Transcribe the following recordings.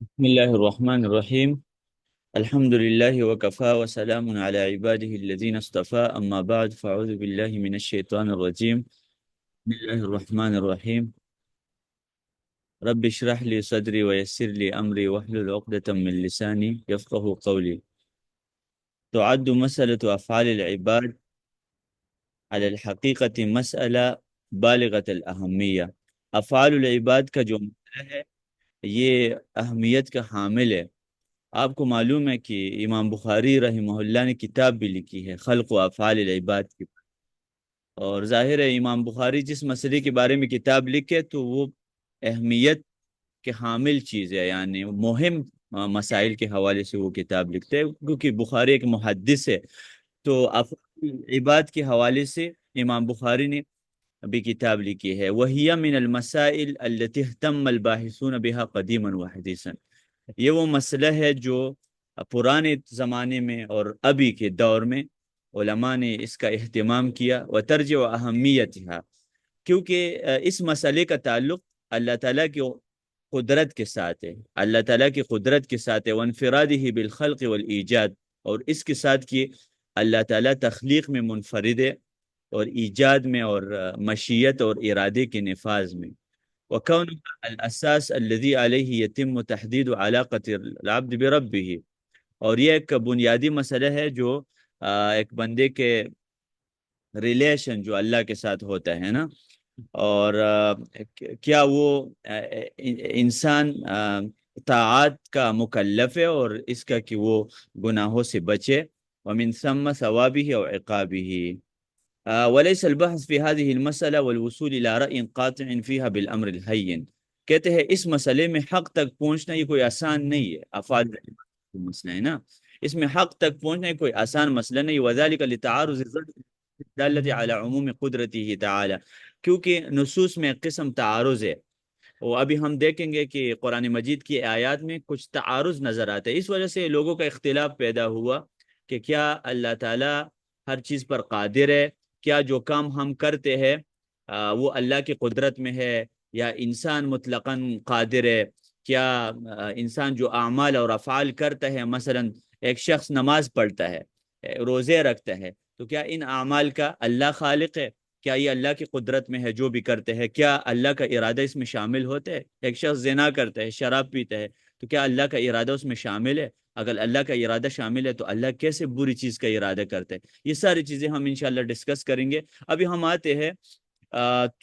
بسم الله الرحمن الرحيم. الحمد لله وكفى وسلام على عباده الذين اصطفى، أما بعد، فأعوذ بالله من الشيطان الرجيم. بسم الله الرحمن الرحيم. رب اشرح لي صدري ويسر لي أمري واحلل عقدة من لساني يفقه قولي. تعد مسألة أفعال العباد على الحقيقة مسألة بالغة الأهمية. أفعال العباد کا جو مسئلہ ہے یہ اہمیت کا حامل ہے۔ آپ کو معلوم ہے کہ امام بخاری رحمہ اللہ نے کتاب بھی لکھی ہے خلق و افعال العباد کی، اور ظاہر ہے امام بخاری جس مسئلے کے بارے میں کتاب لکھے تو وہ اہمیت کے حامل چیز ہے، یعنی مہم مسائل کے حوالے سے وہ کتاب لکھتے ہیں، کیونکہ بخاری ایک محدث ہے۔ تو افعال العباد کے حوالے سے امام بخاری نے ابھی کتاب لکھی ہے، وَهِيَ مِنَ الْمَسَائِلِ الَّتِي اهْتَمَّ الْبَاحِثُونَ بِهَا قَدِيمًا وَحَدِيثًا۔ یہ وہ مسئلہ ہے جو پرانے زمانے میں اور ابھی کے دور میں علماء نے اس کا اہتمام کیا، وترجع اہمیتها، کیونکہ اس مسئلے کا تعلق اللہ تعالیٰ کی قدرت کے ساتھ ہے، اللہ تعالیٰ کی قدرت کے ساتھ ہے، وانفرادہ بالخلق والایجاد، اور اس کے ساتھ کہ اللہ تعالیٰ تخلیق میں منفرد ہے اور ایجاد میں اور مشیت اور ارادے کے نفاذ میں، وَكَوْنُهَا الْأَسَاس الَّذِي عَلَيْهِ يَتِمُّ تَحْدِيدُ عَلَاقَةِ الْعَبْدِ بِرَبِّهِ، اور یہ ایک بنیادی مسئلہ ہے جو ایک بندے کے ریلیشن جو اللہ کے ساتھ ہوتا ہے نا، اور کیا وہ انسان طاعات کا مکلف ہے اور اس کا کہ وہ گناہوں سے بچے، ومن ثم ثوابه او عقابه۔ وليس البحث في هذه المسألة والوصول إلى رأي قاطع فيها بالأمر الهين، کہتے ہیں اس مسئلے میں حق تک پہنچنا یہ کوئی آسان نہیں ہے، افعال کا مسئلہ ہے نا، اس میں حق تک پہنچنا یہ کوئی آسان مسئلہ نہیں، وذلك لتعارض الظن الدالة على عموم قدرته تعالی، کیونکہ نصوص میں ایک قسم تعارض ہے، اور ابھی ہم دیکھیں گے کہ قرآن مجید کی آیات میں کچھ تعارض نظر آتے ہیں، اس وجہ سے لوگوں کا اختلاف پیدا ہوا کہ کیا اللہ تعالیٰ ہر چیز پر قادر ہے، کیا جو کام ہم کرتے ہیں وہ اللہ کی قدرت میں ہے، یا انسان مطلقاً قادر ہے، کیا انسان جو اعمال اور افعال کرتا ہے، مثلا ایک شخص نماز پڑھتا ہے، روزے رکھتا ہے، تو کیا ان اعمال کا اللہ خالق ہے؟ کیا یہ اللہ کی قدرت میں ہے جو بھی کرتے ہیں؟ کیا اللہ کا ارادہ اس میں شامل ہوتا ہے؟ ایک شخص زنا کرتا ہے، شراب پیتا ہے، تو کیا اللہ کا ارادہ اس میں شامل ہے؟ اگر اللہ کا ارادہ شامل ہے تو اللہ کیسے بری چیز کا ارادہ کرتے ہیں؟ یہ ساری چیزیں ہم انشاءاللہ ڈسکس کریں گے۔ ابھی ہم آتے ہیں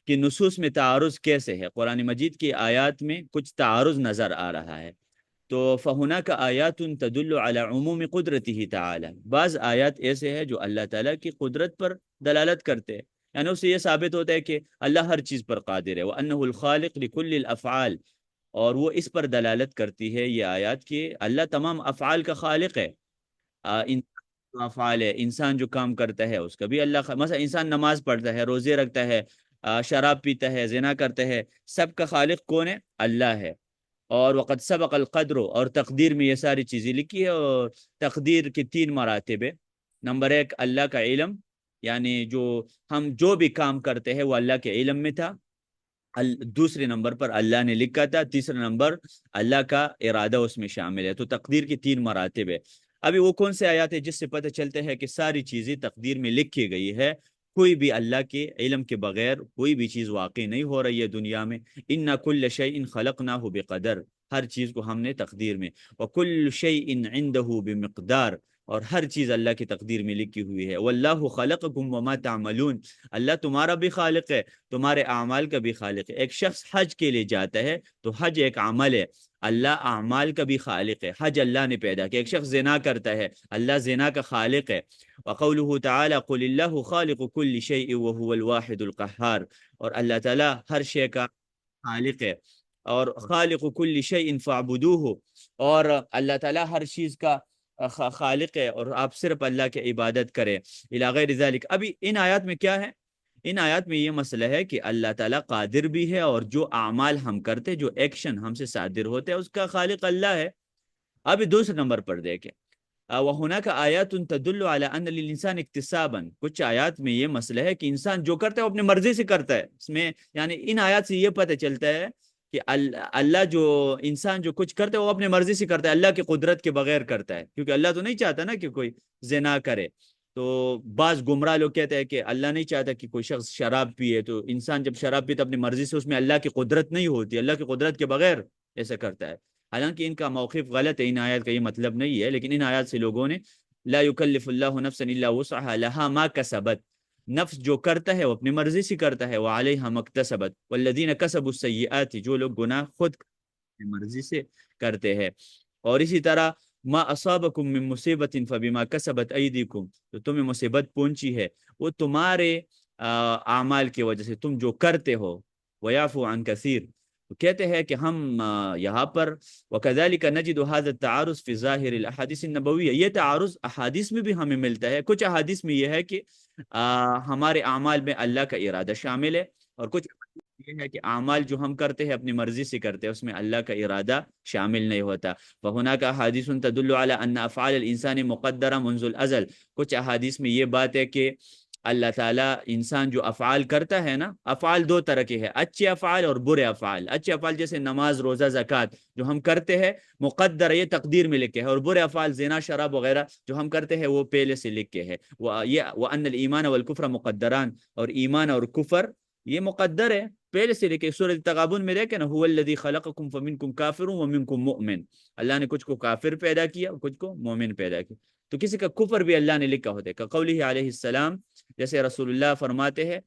کہ نصوص میں تعارض کیسے ہے، قرآن مجید کی آیات میں کچھ تعارض نظر آ رہا ہے، تو فَهُنَاكَ آیات تدل علی عموم قدرتہ تعالی، بعض آیات ایسے ہیں جو اللہ تعالیٰ کی قدرت پر دلالت کرتے ہیں، یعنی اس سے یہ ثابت ہوتا ہے کہ اللہ ہر چیز پر قادر ہے، وَأَنَّهُ الْخَالِقُ لِكُلِّ الْأَفْعَالِ، اور وہ اس پر دلالت کرتی ہے یہ آیات کہ اللہ تمام افعال کا خالق ہے۔ انسان جو افعال ہے، انسان جو کام کرتا ہے اس کا بھی اللہ مثلا انسان نماز پڑھتا ہے، روزے رکھتا ہے، شراب پیتا ہے، زنا کرتا ہے، سب کا خالق کون ہے؟ اللہ ہے۔ اور وقد سبق القدر، اور تقدیر میں یہ ساری چیزیں لکھی ہے، اور تقدیر کے تین مراتب ہے۔ نمبر ایک اللہ کا علم، یعنی جو ہم جو بھی کام کرتے ہیں وہ اللہ کے علم میں تھا، دوسرے نمبر پر اللہ نے لکھا تھا، تیسرا نمبر اللہ کا ارادہ اس میں شامل ہے، تو تقدیر کی تین مراتب ہے۔ ابھی وہ کون سے آیات ہے جس سے پتہ چلتا ہے کہ ساری چیزیں تقدیر میں لکھی گئی ہے، کوئی بھی اللہ کے علم کے بغیر کوئی بھی چیز واقع نہیں ہو رہی ہے دنیا میں۔ ان کل شیء خلقناہ بقدر، ہر چیز کو ہم نے تقدیر میں، وکل شیء عندہ بمقدار، اور ہر چیز اللہ کی تقدیر میں لکھی ہوئی ہے۔ واللہ خلقکم وما تعملون، اللہ تمہارا بھی خالق ہے، تمہارے اعمال کا بھی خالق ہے۔ ایک شخص حج کے لیے جاتا ہے تو حج ایک عمل ہے، اللہ اعمال کا بھی خالق ہے، حج اللہ نے پیدا کیا۔ ایک شخص زنا کرتا ہے، اللہ زنا کا خالق ہے۔ وقولہ تعالی قل اللہ خالق کل شیء وهو الواحد القہار، اور اللہ تعالی ہر شے کا خالق ہے، اور خالق کل شیء فاعبدوہ، اور اللہ تعالی ہر چیز کا خالق ہے، اور آپ صرف اللہ کی عبادت کریں، الی غیر ذلک۔ ابھی ان آیات میں کیا ہے؟ ان آیات میں یہ مسئلہ ہے کہ اللہ تعالیٰ قادر بھی ہے، اور جو اعمال ہم کرتے، جو ایکشن ہم سے صادر ہوتے ہیں، اس کا خالق اللہ ہے۔ ابھی دوسرے نمبر پر دیکھیں، وَهُنَاكَ آیَاتٌ تَدُلُّ عَلَىٰ أَنَّ لِلْإِنسَانِ اکتسابًا، کچھ آیات میں یہ مسئلہ ہے کہ انسان جو کرتا ہے وہ اپنے مرضی سے کرتا ہے، اس میں یعنی ان آیات سے یہ پتہ چلتا ہے کہ اللہ جو انسان جو کچھ کرتا ہے وہ اپنے مرضی سے کرتا ہے، اللہ کی قدرت کے بغیر کرتا ہے، کیونکہ اللہ تو نہیں چاہتا نا کہ کوئی زنا کرے۔ تو بعض گمراہ لوگ کہتے ہیں کہ اللہ نہیں چاہتا کہ کوئی شخص شراب پیے، تو انسان جب شراب پیے تو اپنی مرضی سے، اس میں اللہ کی قدرت نہیں ہوتی، اللہ کی قدرت کے بغیر ایسا کرتا ہے۔ حالانکہ ان کا موقف غلط ہے، ان آیات کا یہ مطلب نہیں ہے، لیکن ان آیات سے لوگوں نے لا یکلف اللہ نفسا الا وسعها لها ما کسبت، نفس جو کرتا ہے وہ اپنی مرضی سے کرتا ہے، وعلیہا مکتسبت والذین کسبوا السیئات، جو لوگ گناہ خود اپنی مرضی سے کرتے ہیں۔ اور اسی طرح ما اصابکم من مصیبت فبما کسبت ایدیکم، تو تمہیں مصیبت پہنچی ہے وہ تمہارے اعمال کی وجہ سے، تم جو کرتے ہو، ویعفو عن کثیر۔ تو کہتے ہیں کہ ہم یہاں پر وَكَذَلِكَ نَجِدُ هَذَا التَّعَارُض فِي ظَاهِرِ الْأَحَادِيثِ النَّبَوِيَّةِ، یہ تعارض احادیث میں بھی ہمیں ملتا ہے۔ کچھ احادیث میں یہ ہے کہ ہمارے اعمال میں اللہ کا ارادہ شامل ہے، اور کچھ یہ ہے کہ اعمال جو ہم کرتے ہیں اپنی مرضی سے کرتے ہیں، اس میں اللہ کا ارادہ شامل نہیں ہوتا۔ فَهُنَاكَ أَحَادِيثٌ تَدُلُّ عَلَىٰ أَنَّ أَفْعَالَ الْإِنسَانِ مُقَدَّرَةٌ مُنذُ الْأَزَلِ، کچھ احادیث میں یہ بات ہے کہ اللہ تعالیٰ انسان جو افعال کرتا ہے نا، افعال دو طرح کے ہیں، اچھے افعال اور برے افعال۔ اچھے افعال جیسے نماز، روزہ، زکوٰۃ جو ہم کرتے ہیں مقدر ہے، یہ تقدیر میں لکھے ہے، اور برے افعال زنا، شراب وغیرہ جو ہم کرتے ہیں وہ پہلے سے لکھ کے ہے۔ وَأَنَّ الْإِيمَانَ وَالْكُفْرَ مُقَدَّرَانِ، اور ایمان اور کفر یہ مقدر ہے، پہلے سے لکھے۔ سورۃ تغابن میں دیکھیں نا، هُوَ الَّذِي خَلَقَكُمْ فَمِنْكُمْ كَافِرٌ وَمِنْكُمْ مُؤْمِنٌ، اللہ نے کچھ کو کافر پیدا کیا اور کچھ کو مومن پیدا کیا۔ تو کسی کا کفر بھی اللہ نے لکھا ہوتا ہے، کقولہ علیہ السلام، جیسے رسول اللہ فرماتے ہیں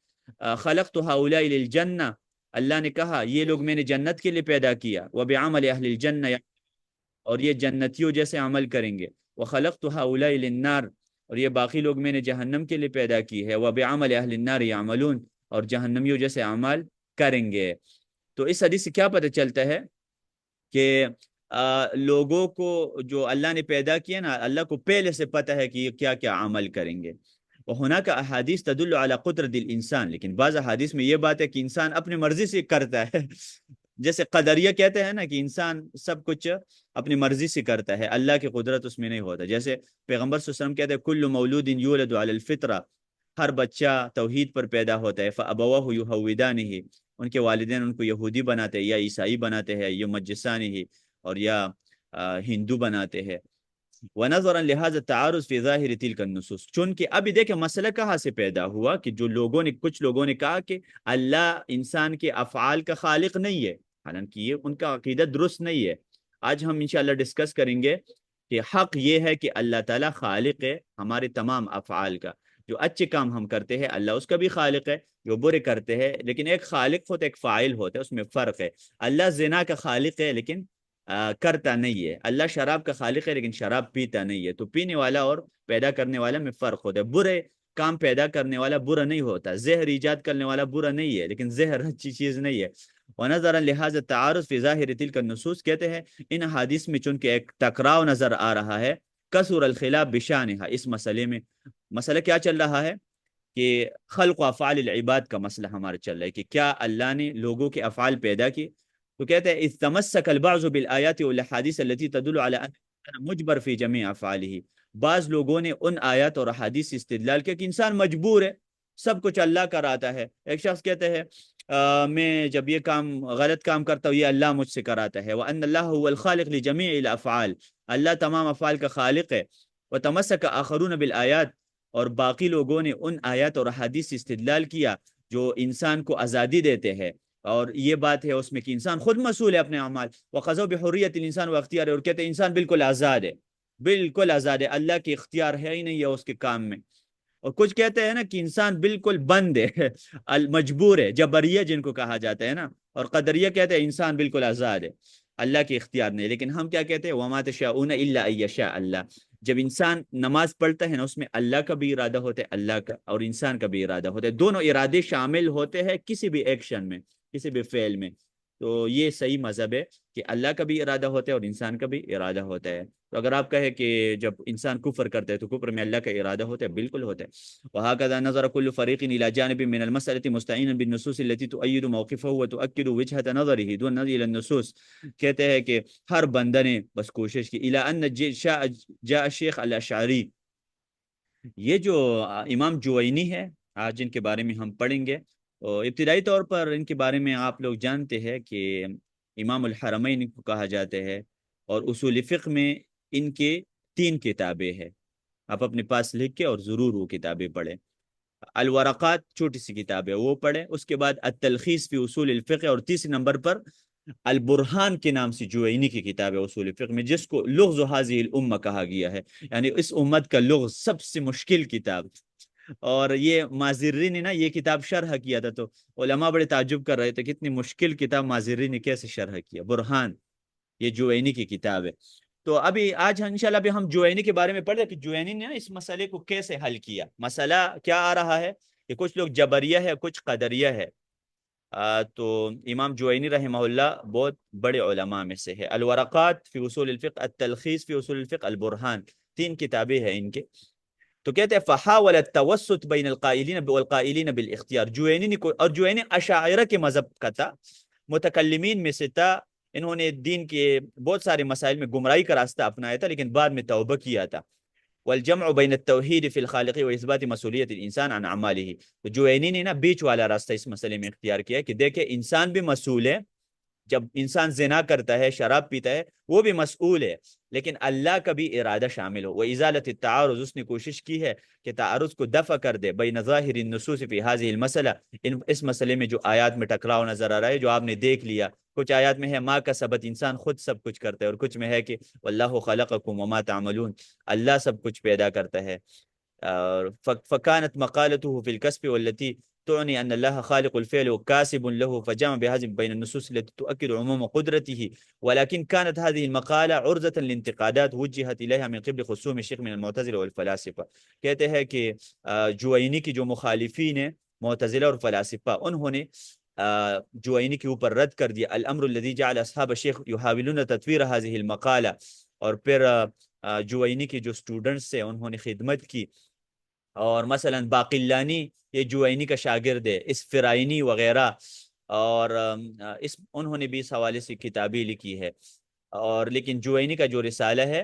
خلقت هؤلاء للجنہ، اللہ نے کہا یہ لوگ میں نے جنت کے لیے پیدا کیا، وبعمل اہل الجنہ، اور یہ جنتیوں جیسے عمل کریں گے، وخلقت هؤلاء للنار، اور یہ باقی لوگ میں نے جہنم کے لیے پیدا کی ہے، وبعمل اہل النار یعملون، اور جہنمیوں جیسے عمل کریں گے۔ تو اس حدیث سے کیا پتہ چلتا ہے کہ لوگوں کو جو اللہ نے پیدا کیا نا، اللہ کو پہلے سے پتہ ہے کہ یہ کیا کیا عمل کریں گے۔ وہناک احادیث تدل علی قدرت الانسان، لیکن بعض احادیث میں یہ بات ہے کہ انسان اپنی مرضی سے کرتا ہے جیسے قدریہ کہتے ہیں نا کہ انسان سب کچھ اپنی مرضی سے کرتا ہے، اللہ کی قدرت اس میں نہیں ہوتا۔ جیسے پیغمبر صلی اللہ علیہ وسلم کہتے ہیں کل مولود یولد علی الفطرہ، ہر بچہ توحید پر پیدا ہوتا ہے، فابواہ یہودانہ، ان کے والدین ان کو یہودی بناتے ہیں یا عیسائی بناتے ہیں، یا مجسانہ، اور یا ہندو بناتے ہیں۔ وَنَظَرًا لِهَذَا التَّعَارُض فِي ظَاهِرِ تِلْكَ النُّصُوص، چونکہ ابھی دیکھیں مسئلہ کہاں سے پیدا ہوا کہ جو لوگوں نے، کچھ لوگوں نے کہا کہ اللہ انسان کے افعال کا خالق نہیں ہے، حالانکہ یہ ان کا عقیدہ درست نہیں ہے۔ آج ہم انشاءاللہ ڈسکس کریں گے کہ حق یہ ہے کہ اللہ تعالیٰ خالق ہے ہمارے تمام افعال کا، جو اچھے کام ہم کرتے ہیں اللہ اس کا بھی خالق ہے، جو برے کرتے ہیں، لیکن ایک خالق ہوتا ہے ایک فاعل ہوتا ہے، اس میں فرق ہے۔ اللہ زنا کا خالق ہے لیکن کرتا نہیں ہے، اللہ شراب کا خالق ہے لیکن شراب پیتا نہیں ہے۔ تو پینے والا اور پیدا کرنے والا میں فرق ہوتا ہے۔ برے کام پیدا کرنے والا برا نہیں ہوتا، زہر ایجاد کرنے والا برا نہیں ہے، لیکن زہر اچھی چیز نہیں ہے۔ وَنَظَرًا لِهَذَا التَّعَارُض فِي ظَاهِرِ تِلْكَ النُّصُوص، کہتے ہیں ان حدیث میں چونکہ ایک ٹکراؤ نظر آ رہا ہے، کثر الخلاف بشانها، اس مسئلے میں مسئلہ کیا چل رہا ہے کہ خلق و افعال العباد کا مسئلہ ہمارا چل رہا ہے کہ کیا اللہ نے لوگوں کے افعال پیدا کی۔ تو کہتے ہیں اذ تمسک البعض بالآیات والاحادیث التي تدل على ان الانسان مجبر في جميع افعاله، بعض لوگوں نے ان آیات اور احادیث سے استدلال کیا کہ انسان مجبور ہے، سب کچھ اللہ کراتا ہے۔ ایک شخص کہتے ہیں میں جب یہ کام غلط کام کرتا ہوں یہ اللہ مجھ سے کراتا ہے، وان اللہ هو الخالق لجميع الافعال، اللہ تمام افعال کا خالق ہے۔ وتمسک آخرون بالآیات، اور باقی لوگوں نے ان آیات اور احادیث سے استدلال کیا جو انسان کو آزادی دیتے ہیں، اور یہ بات ہے اس میں کہ انسان خود مسئول ہے اپنے اعمال۔ وَقَضَوْا بِحُرِّيَّةِ الْإِنسَانِ وَاخْتِيَارِهِ، اور کہتے ہیں انسان بالکل آزاد ہے، بالکل آزاد ہے، اللہ کی اختیار ہے ہی نہیں ہے اس کے کام میں۔ اور کچھ کہتے ہیں نا کہ انسان بالکل بند ہے مجبور ہے، جبریہ جن کو کہا جاتا ہے نا، اور قدریہ کہتے ہیں انسان بالکل آزاد ہے، اللہ کی اختیار نہیں۔ لیکن ہم کیا کہتے ہیں وَمَا تَشَاءُونَ إِلَّا أَن يَشَاءَ اللَّهُ، جب انسان نماز پڑھتا ہے نا اس میں اللہ کا بھی ارادہ ہوتا ہے، اللہ کا اور انسان کا بھی ارادہ ہوتا ہے، دونوں ارادے شامل ہوتے ہیں کسی بھی ایکشن میں، کسی بھی فعل میں۔ تو یہ صحیح مذہب ہے کہ اللہ کا بھی ارادہ ہوتا ہے اور انسان کا بھی ارادہ ہوتا ہے۔ تو اگر آپ کہیں کہ جب انسان کفر کرتا ہے تو کفر میں اللہ کا ارادہ ہوتا ہے، بالکل ہوتا ہے۔ وَهَكَذَا نَظَرَ كُلُّ فَرِيقٍ إِلَى جَانِبٍ مِّنَ الْمَسْأَلَةِ مُسْتَعِينًا بِالنُّصُوصِ الَّتِي تُؤَيِّدُ مَوْقِفَهُ وَتُؤَكِّدُ وِجْهَةَ نَظَرِهِ دُونَ نَظْرِ إِلَى النُّصُوص، کہتے ہیں کہ ہر بندہ نے بس کوشش کی إِلَى أَنَّ جاء الشیخ الاشعری، یہ جو امام جوینی ہے آج جن کے بارے میں ہم پڑھیں گے، ابتدائی طور پر ان کے بارے میں آپ لوگ جانتے ہیں کہ امام الحرمین کو کہا جاتے ہیں، اور اصول فقہ میں ان کے 3 کتابیں ہیں، آپ اپنے پاس لکھ کے اور ضرور وہ کتابیں پڑھیں۔ الورقات چھوٹی سی کتاب ہے، وہ پڑھیں۔ اس کے بعد التلخیص فی اصول الفقہ، اور تیسرے نمبر پر البرہان کے نام سے جوینی کی کتاب ہے اصول فقہ میں، جس کو لغز هذه الامہ کہا گیا ہے، یعنی اس امت کا لغز سب سے مشکل کتاب۔ اور یہ مازری نے نا یہ کتاب شرح کیا تھا، تو علماء بڑے تعجب کر رہے تھے کہ اتنی مشکل کتاب مازری نے کیسے شرح کیا، برہان، یہ جوینی کی کتاب ہے۔ تو ابھی آج انشاءاللہ ابھی ہم جوینی کے بارے میں پڑھ رہے کہ جوینی نے اس مسئلے کو کیسے حل کیا۔ مسئلہ کیا آ رہا ہے کہ کچھ لوگ جبریہ ہے، کچھ قدریہ ہے۔ تو امام جوینی رحمہ اللہ بہت بڑے علماء میں سے ہے۔ الورقات فی اصول الفقہ، التلخیص فی اصول الفقہ، البرہان، 3 کتابیں ہیں ان کے۔ تو کہتے ہیں فحاول التوسط بین القائلین والقائلین بالاختیار، جوینی نے اور جوینی اشاعرہ کے مذہب کا تھا، متکلمین میں سے تھا، انہوں نے دین کے بہت سارے مسائل میں گمراہی کا راستہ اپنایا تھا، لیکن بعد میں توبہ کیا تھا۔ والجمع بین التوحید فی الخالق و اثبات مسئولیت الانسان عن اعماله، تو جوینی نے نا بیچ والا راستہ اس مسئلے میں اختیار کیا کہ دیکھیں انسان بھی مسئول ہے، جب انسان زنا کرتا ہے، شراب پیتا ہے، وہ بھی مسئول ہے، لیکن اللہ کا بھی ارادہ شامل ہو۔ وَإِزَالَةِ التَّعَارُض، اس نے کوشش کی ہے کہ تعارض کو دفع کر دے بین ظاہر النصوص فی هذه المسئلہ، اس مسئلے میں جو آیات میں ٹکراؤ نظر آ رہا ہے، جو آپ نے دیکھ لیا، کچھ آیات میں ہے ما کسبت، انسان خود سب کچھ کرتا ہے، اور کچھ میں ہے کہ واللہ خلقکم وما تعملون، اللہ سب کچھ پیدا کرتا ہے۔ فكانت مقالته في الكسب والتي تعني أن الله خالق الفعل وكاسب له، فجمع بهذه بين النصوص التي تؤكد عموم قدرته، ولكن كانت هذه المقالة عرضة لانتقادات وجهت إليها من قبل خصوم الشيخ من المعتزلة والفلاسفة۔ کہتے ہیں کہ جوینی کی جو مخالفین ہیں معتزلہ اور فلاسفہ، انہوں نے جوینی کے اوپر رد کر دیا الامر الذي جعل اصحاب الشيخ يحاولون تطوير هذه المقالة، اور پھر جوینی کے جو سٹوڈنٹس ہیں انہوں نے خدمت کی، اور مثلا باقلانی یہ جوینی کا شاگرد ہے، اسفرائینی وغیرہ، اور انہوں نے بھی اس حوالے سے کتابیں لکھی ہے، اور لیکن جوینی کا جو رسالہ ہے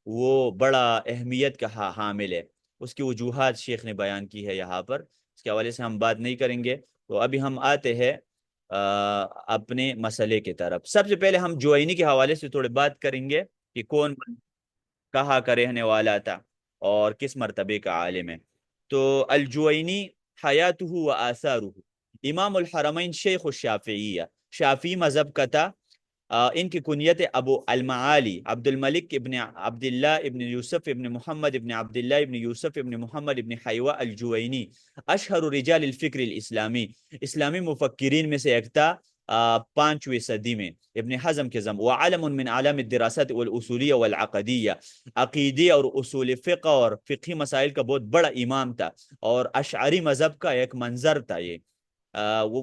وہ بڑا اہمیت کا حامل ہے، اس کی وجوہات شیخ نے بیان کی ہے یہاں پر، اس کے حوالے سے ہم بات نہیں کریں گے۔ تو ابھی ہم آتے ہیں اپنے مسئلے کی طرف۔ سب سے پہلے ہم جوینی کے حوالے سے تھوڑی بات کریں گے کہ کون، کہاں کا رہنے والا تھا، اور کس مرتبے کا عالم ہے۔ تو الجوینی حیاتہ و آثارہ، امام الحرمین شیخ الشافعیہ، شافعی مذہب کا تھا۔ ان کی کنیت ابو المعالی عبد الملک ابن عبداللہ ابن یوسف ابن محمد ابن عبداللہ ابن یوسف ابن محمد ابن حیوہ الجوینی، اشہر رجال الفکر الاسلامی، اسلامی مفکرین میں سے ایک تھا 5ویں صدی میں، ابن حزم کے زم، وعلم من علام الدراسات والاصولیہ والعقدیہ، عقیدی اور اصول فقہ اور فقہی مسائل کا بہت بڑا امام تھا، اور اشعری مذہب کا ایک منظر تھا یہ۔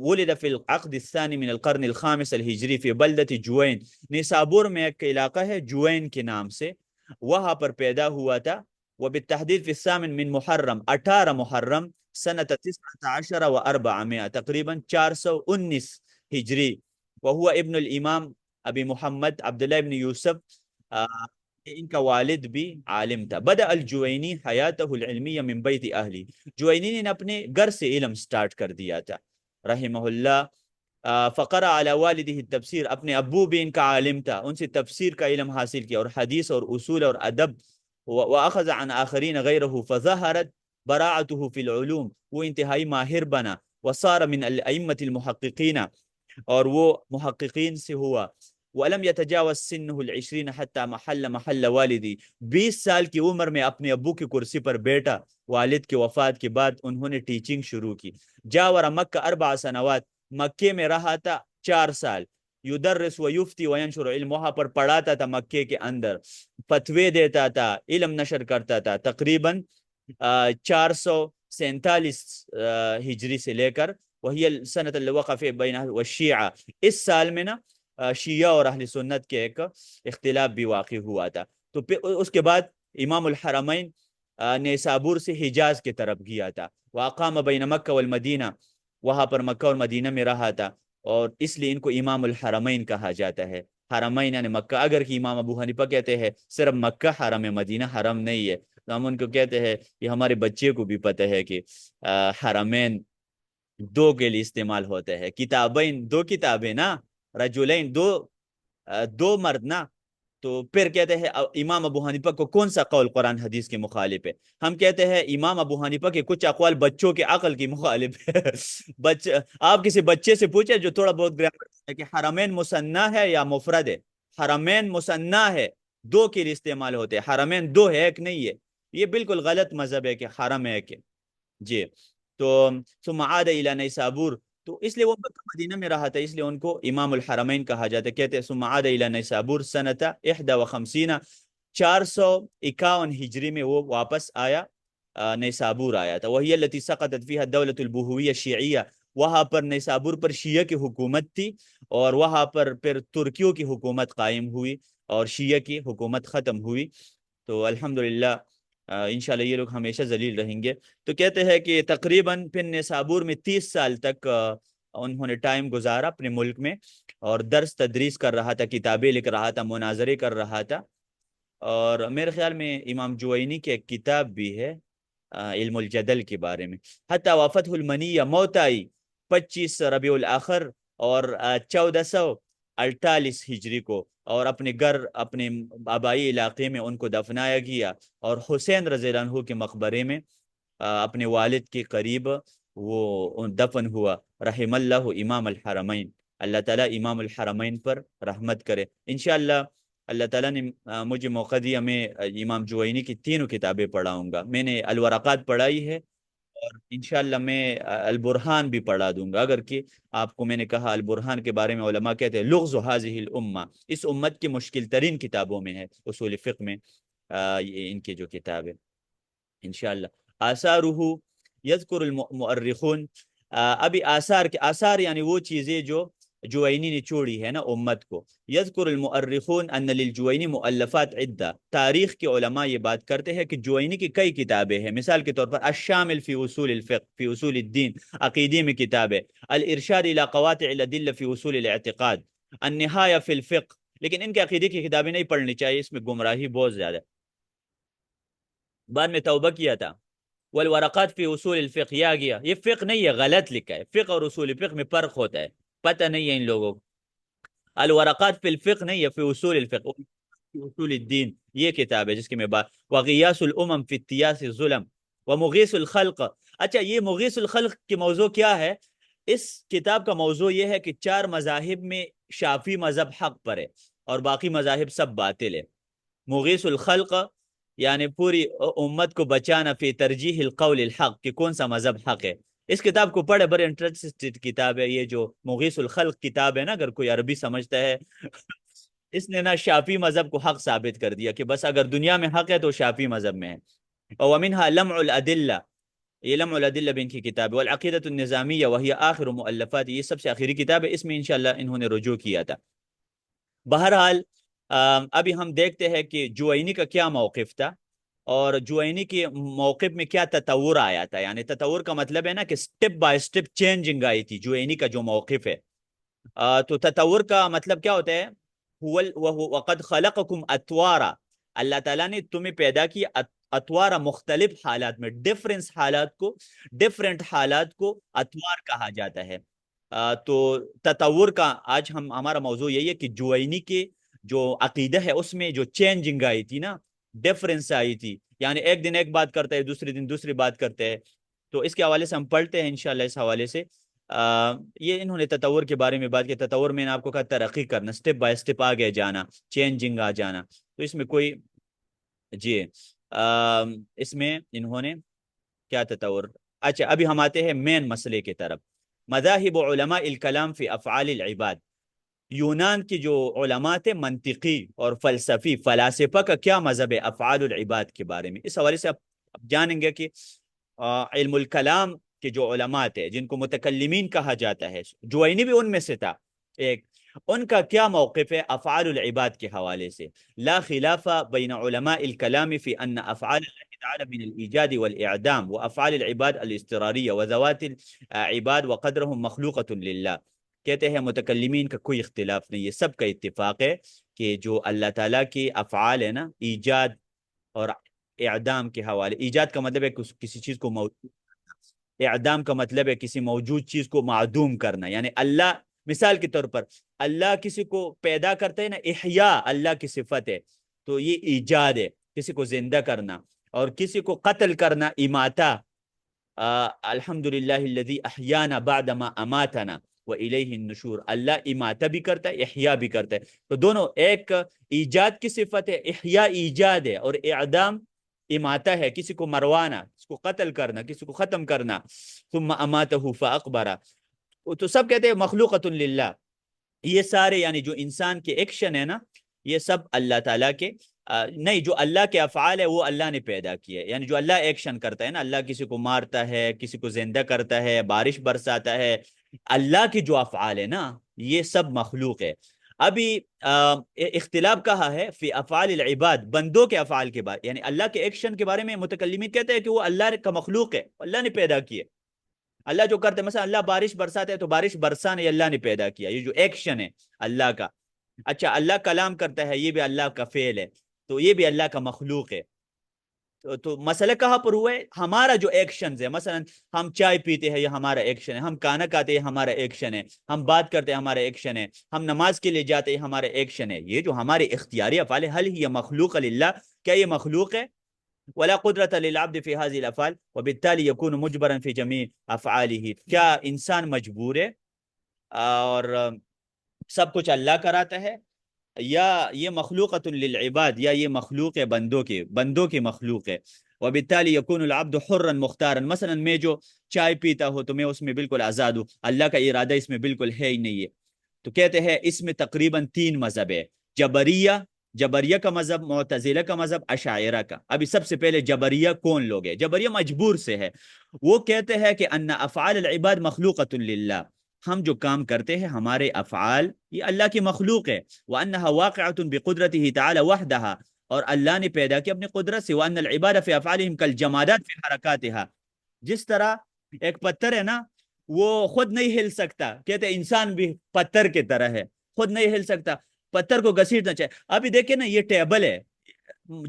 ولد فی العقد الثانی من القرن الخامس الہجری فی بلدت جوین، نیسابور میں ایک علاقہ ہے جوین کے نام سے، وہاں پر پیدا ہوا تھا۔ وبالتحدید فی الثامن من محرم، 18 محرم سنة 19 و 400، تقریباً 419 ہجری، وہو ابن الامام ابی محمد عبداللہ ابن یوسف، ان کا والد بھی عالم تھا۔ بدأ الجوینی حیاتہ العلمیہ من بیت اہلی، جوینی نے اپنے گھر سے علم سٹارٹ کر دیا تھا رحمہ اللہ۔ فقرأ علی والدہ التفسیر، اپنے ابو بھی ان کا عالم تھا، ان سے تفسیر کا علم حاصل کیا، اور حدیث اور اصول اور ادب، واخذ عن آخرین غیرہ فظہرت براعتہ فی العلوم، وہ انتہائی ماہر بنا، وصار من الائمة المحققین، اور وہ محققین سے ہوا۔ وَلَمْ يَتَجَاوَزْ سِنُّهُ الْعِشْرِينَ حَتَّى محل والدی، 20 سال کی عمر میں اپنے ابو کی کرسی پر بیٹھا، والد کی وفات کے بعد انہوں نے ٹیچنگ شروع کی۔ جاور مکہ 4 سنوات، مکے میں رہا تھا 4 سال، یدرس و یفتی و ینشر علم، وہاں پر پڑھاتا تھا مکے کے اندر، فتوے دیتا تھا، علم نشر کرتا تھا، تقریباً 447 ہجری سے لے کر، وہی سنت الوقف بین والشیعہ، اس سال میں نا شیعہ اور اہل سنت کے ایک اختلاف بھی واقع ہوا تھا۔ تو پھر اس کے بعد امام الحرمین نیسابور سے حجاز کی طرف گیا تھا، واقام بین مکہ والمدینہ، وہاں پر مکہ اور مدینہ میں رہا تھا، اور اس لیے ان کو امام الحرمین کہا جاتا ہے۔ حرمین یعنی مکہ، اگر کہ امام ابو حنیفہ کہتے ہیں صرف مکہ حرم ہے، مدینہ حرم نہیں ہے، تو ہم ان کو کہتے ہیں، یہ ہمارے بچے کو بھی پتہ ہے کہ حرمین 2 کے لیے استعمال ہوتے ہیں، کتابین 2 کتابیں نا، رجلین 2 دو مرد نا، تو پھر کہتے ہیں امام ابو حنیفہ کو کون سا قول قرآن حدیث کے مخالف ہے؟ ہم کہتے ہیں امام ابو حنیفہ کے کچھ اقوال بچوں کے عقل کی مخالف ہے آپ کسی بچے سے پوچھیں جو تھوڑا بہت گرامر ہے کہ حرمین مثنیٰ ہے یا مفرد ہے؟ حرمین مثنیٰ ہے، دو کے لیے استعمال ہوتے ہیں، حرمین دو ہے ایک نہیں ہے، یہ بالکل غلط مذہب ہے کہ حرم ہے ایک ہے جی۔ تو ثم عاد الى نیسابور، تو اس لیے وہ مکہ مدینہ میں رہا تھا، اس لیے ان کو امام الحرمین کہا جاتا ہے، کہتے ہیں ثم عاد الى نیسابور سنۃ 51، 451 ہجری میں وہ واپس آیا، نیسابور آیا تھا، وہی التي سقطت فيها الدولة البوہویہ شیعیہ، وہاں پر نیسابور پر شیعہ کی حکومت تھی، اور وہاں پر پھر ترکیوں کی حکومت قائم ہوئی اور شیعہ کی حکومت ختم ہوئی۔ تو الحمدللہ انشاءاللہ یہ لوگ ہمیشہ ذلیل رہیں گے۔ تو کہتے ہیں کہ تقریباً پھر نیسابور میں 30 سال تک انہوں نے ٹائم گزارا اپنے ملک میں، اور درس تدریس کر رہا تھا، کتابیں لکھ رہا تھا، مناظرے کر رہا تھا۔ اور میرے خیال میں امام جوینی کی ایک کتاب بھی ہے علم الجدل کے بارے میں، حتی وفتح المنیہ، موت آئی 25 ربیع الاخر اور 1448 ہجری کو، اور اپنے گھر اپنے آبائی علاقے میں ان کو دفنایا گیا، اور حسین رضی اللہ عنہ کے مقبرے میں اپنے والد کے قریب وہ دفن ہوا۔ رحم اللہ امام الحرمین، اللہ تعالیٰ امام الحرمین پر رحمت کرے۔ انشاءاللہ اللہ تعالیٰ نے مجھے موقع دیا، میں امام جوینی کی تینوں کتابیں پڑھاؤں گا۔ میں نے الورقات پڑھائی ہے، اور انشاءاللہ میں البرہان بھی پڑھا دوں گا، اگر کہ آپ کو میں نے کہا البرہان کے بارے میں علماء کہتے ہیں لغز هذه الامہ، اس امت کی مشکل ترین کتابوں میں ہے، اصول فقہ میں یہ ان کی جو کتاب ہے انشاءاللہ۔ آثارہ یذکر المؤرخون، ابھی آثار یعنی وہ چیزیں جو جوینی نے چھوڑی ہے نا امت کو۔ یذکر المؤرخون ان للجوینی مؤلفات عدہ، تاریخ کے علماء یہ بات کرتے ہیں کہ جوینی کی کئی کتابیں ہیں، مثال کے طور پر الشامل فی اصول الفقہ، فی اصول الدین، عقیدی میں کتاب ہے، الارشاد الى قواطع الادلہ فی اصول الاعتقاد، النہایہ فی الفقہ، لیکن ان کے عقیدے کی کتابیں نہیں پڑھنی چاہیے، اس میں گمراہی بہت زیادہ۔ بعد میں توبہ کیا تھا، والورقات فی اصول الفقہ، یہ آ گیا، یہ فقہ نہیں ہے، غلط لکھا ہے، فقہ اور اصول فقہ میں فرق ہوتا ہے، پتہ نہیں ہے ان لوگوں کو۔ الورقات فی الفقہ نہیں ہے، فی اصول الفقہ، فی اصول الدین، یہ کتاب ہے جس کی میں بات، وغیاس الامم فی التیاس الظلم، ومغیث الخلق۔ اچھا، یہ مغیث الخلق کی موضوع کیا ہے؟ اس کتاب کا موضوع یہ ہے کہ 4 مذاہب میں شافعی مذہب حق پر ہے اور باقی مذاہب سب باطل ہے۔ مغیث الخلق یعنی پوری امت کو بچانا، فی ترجیح القول الحق، کہ کون سا مذہب حق ہے۔ اس کتاب کو پڑھے، بڑے انٹرسٹڈ کتاب ہے یہ جو مغیث الخلق کتاب ہے نا، اگر کوئی عربی سمجھتا ہے اس نے نا شافعی مذہب کو حق ثابت کر دیا کہ بس اگر دنیا میں حق ہے تو شافعی مذہب میں ہے۔ ومنها لمع الادلہ، یہ لمع الادلہ بھی ان کی کتاب ہے، والعقیدۃ النظامیہ وہی آخر مؤلفات، یہ سب سے آخری کتاب ہے، اس میں انشاءاللہ انہوں نے رجوع کیا تھا۔ بہرحال ابھی ہم دیکھتے ہیں کہ جوینی کا کیا موقف تھا، اور جوینی کے موقف میں کیا تطور آیا تھا، یعنی تطور کا مطلب ہے نا کہ سٹیپ بائی سٹیپ چینجنگ آئی تھی جوینی کا جو موقف ہے۔ تو تطور کا مطلب کیا ہوتا ہے؟ وَقَدْ خَلَقَكُمْ أَطْوَارًا، اللہ تعالیٰ نے تمہیں پیدا کی اطوار، مختلف حالات میں، ڈیفرنٹ حالات کو اطوار کہا جاتا ہے۔ تو تطور کا آج ہمارا موضوع یہی ہے کہ جوینی کے جو عقیدہ ہے اس میں جو چینجنگ آئی تھی نا، ڈیفرنس آئی تھی، یعنی ایک دن ایک بات کرتے ہیں، دوسرے دن دوسری بات کرتے ہیں، تو اس کے حوالے سے ہم پڑھتے ہیں انشاءاللہ اس حوالے سے۔ یہ انہوں نے تطور کے بارے میں بات کی، تطور میں نے آپ کو کہا ترقی کرنا، سٹیپ بائی سٹیپ آگے جانا، چینجنگ آ جانا، تو اس میں کوئی جی اس میں انہوں نے کیا تطور۔ اچھا، ابھی ہم آتے ہیں مین مسئلے کی طرف، مذاہب علماء الکلام فی افعال العباد، یونان کی جو علماء تھے منطقی اور فلسفی، فلاسفہ کا کیا مذہب ہے افعال العباد کے بارے میں، اس حوالے سے آپ جانیں گے کہ علم الکلام کے جو علماء تھے جن کو متکلمین کہا جاتا ہے، جوینی بھی ان میں سے تھا ایک، ان کا کیا موقف ہے افعال العباد کے حوالے سے۔ لا خلاف بین علماء الکلام فی ان افعال اللہ تعالی من الایجاد والاعدام وافعال العباد الاضطراریہ وذوات العباد وقدرهم مخلوقۃ للہ، کہتے ہیں متکلمین کا کوئی اختلاف نہیں ہے، سب کا اتفاق ہے کہ جو اللہ تعالیٰ کی افعال ہے نا، ایجاد اور اعدام کے حوالے، ایجاد کا مطلب ہے کسی چیز کو موجود، اعدام کا مطلب ہے کسی موجود چیز کو معدوم کرنا، یعنی اللہ مثال کے طور پر اللہ کسی کو پیدا کرتا ہے نا، احیاء اللہ کی صفت ہے، تو یہ ایجاد ہے، کسی کو زندہ کرنا، اور کسی کو قتل کرنا اماتہ، الحمدللہ الذی احیانا بعدما اماتنا والیہ النشور، اللہ اماتہ بھی کرتا ہے، احیاء بھی کرتا ہے، تو دونوں ایک ایجاد کی صفت ہے، احیاء ایجاد ہے، اور اعدام اماتہ ہے، کسی کو مروانا، کسی کو قتل کرنا، کسی کو ختم کرنا، ثم اماتہ فاقبرہ، تو سب کہتے ہیں مخلوقۃ للہ، یہ سارے یعنی جو انسان کے ایکشن ہے نا، یہ سب اللہ تعالیٰ کے نہیں، جو اللہ کے افعال ہے وہ اللہ نے پیدا کیے، یعنی جو اللہ ایکشن کرتا ہے نا، اللہ کسی کو مارتا ہے، کسی کو زندہ کرتا ہے، بارش برساتا ہے، اللہ کی جو افعال ہے نا یہ سب مخلوق ہے۔ ابھی اختلاف کہا ہے فی افعال العباد، بندوں کے افعال کے بارے، یعنی اللہ کے ایکشن کے بارے میں متکلمین کہتے ہیں کہ وہ اللہ کا مخلوق ہے، اللہ نے پیدا کیے، اللہ جو کرتے ہیں، مثلا اللہ بارش برساتے ہے تو بارش برسانے یہ اللہ نے پیدا کیا، یہ جو ایکشن ہے اللہ کا۔ اچھا اللہ کلام کرتا ہے، یہ بھی اللہ کا فعل ہے، تو یہ بھی اللہ کا مخلوق ہے۔ تو مسئلہ کہاں پر ہوا ہے؟ ہمارا جو ایکشنز ہے، مثلا ہم چائے پیتے ہیں یہ ہمارا ایکشن ہے، ہم کھانا کھاتے ہیں ہمارا ایکشن ہے، ہم بات کرتے ہیں ہمارا ایکشن ہے، ہم نماز کے لیے جاتے ہیں ہمارا ایکشن ہے، یہ جو ہمارے اختیاری افعال ہے، حل ہی مخلوق للہ، کیا یہ مخلوق ہے؟ ولا قدرت للعبد في هذه الافعال وبالتالي يكون مجبرا في جميع افعاله، کیا انسان مجبور ہے اور سب کچھ اللہ کراتا ہے، یا یہ مخلوقۃ للعباد، یا یہ مخلوق ہے بندوں کی مخلوق ہے؟ وبالتالي يكون العبد حرا مختارا، مثلا میں جو چائے پیتا ہوں تو میں اس میں بالکل آزاد ہوں، اللہ کا ارادہ اس میں بالکل ہے ہی نہیں ہے۔ تو کہتے ہیں اس میں تقریباً 3 مذہب ہے، جبریہ کا مذہب، معتزلہ کا مذہب، اشاعرہ کا۔ ابھی سب سے پہلے جبریہ کون لوگ ہیں؟ جبریہ مجبور سے ہے، وہ کہتے ہیں کہ ان افعال العباد مخلوقۃ للہ، ہم جو کام کرتے ہیں ہمارے افعال یہ اللہ کی مخلوق ہے، وانها واقعۃ بقدرته تعالی وحدها، اور اللہ نے پیدا کی اپنی قدرت سے، وان العباد فی افعالهم کالجمادات فی حرکاتها، جس طرح ایک پتھر ہے نا وہ خود نہیں ہل سکتا، کہتے انسان بھی پتھر کی طرح ہے، خود نہیں ہل سکتا، پتھر کو گھسیٹنا چاہیے۔ ابھی دیکھیں نا یہ ٹیبل ہے،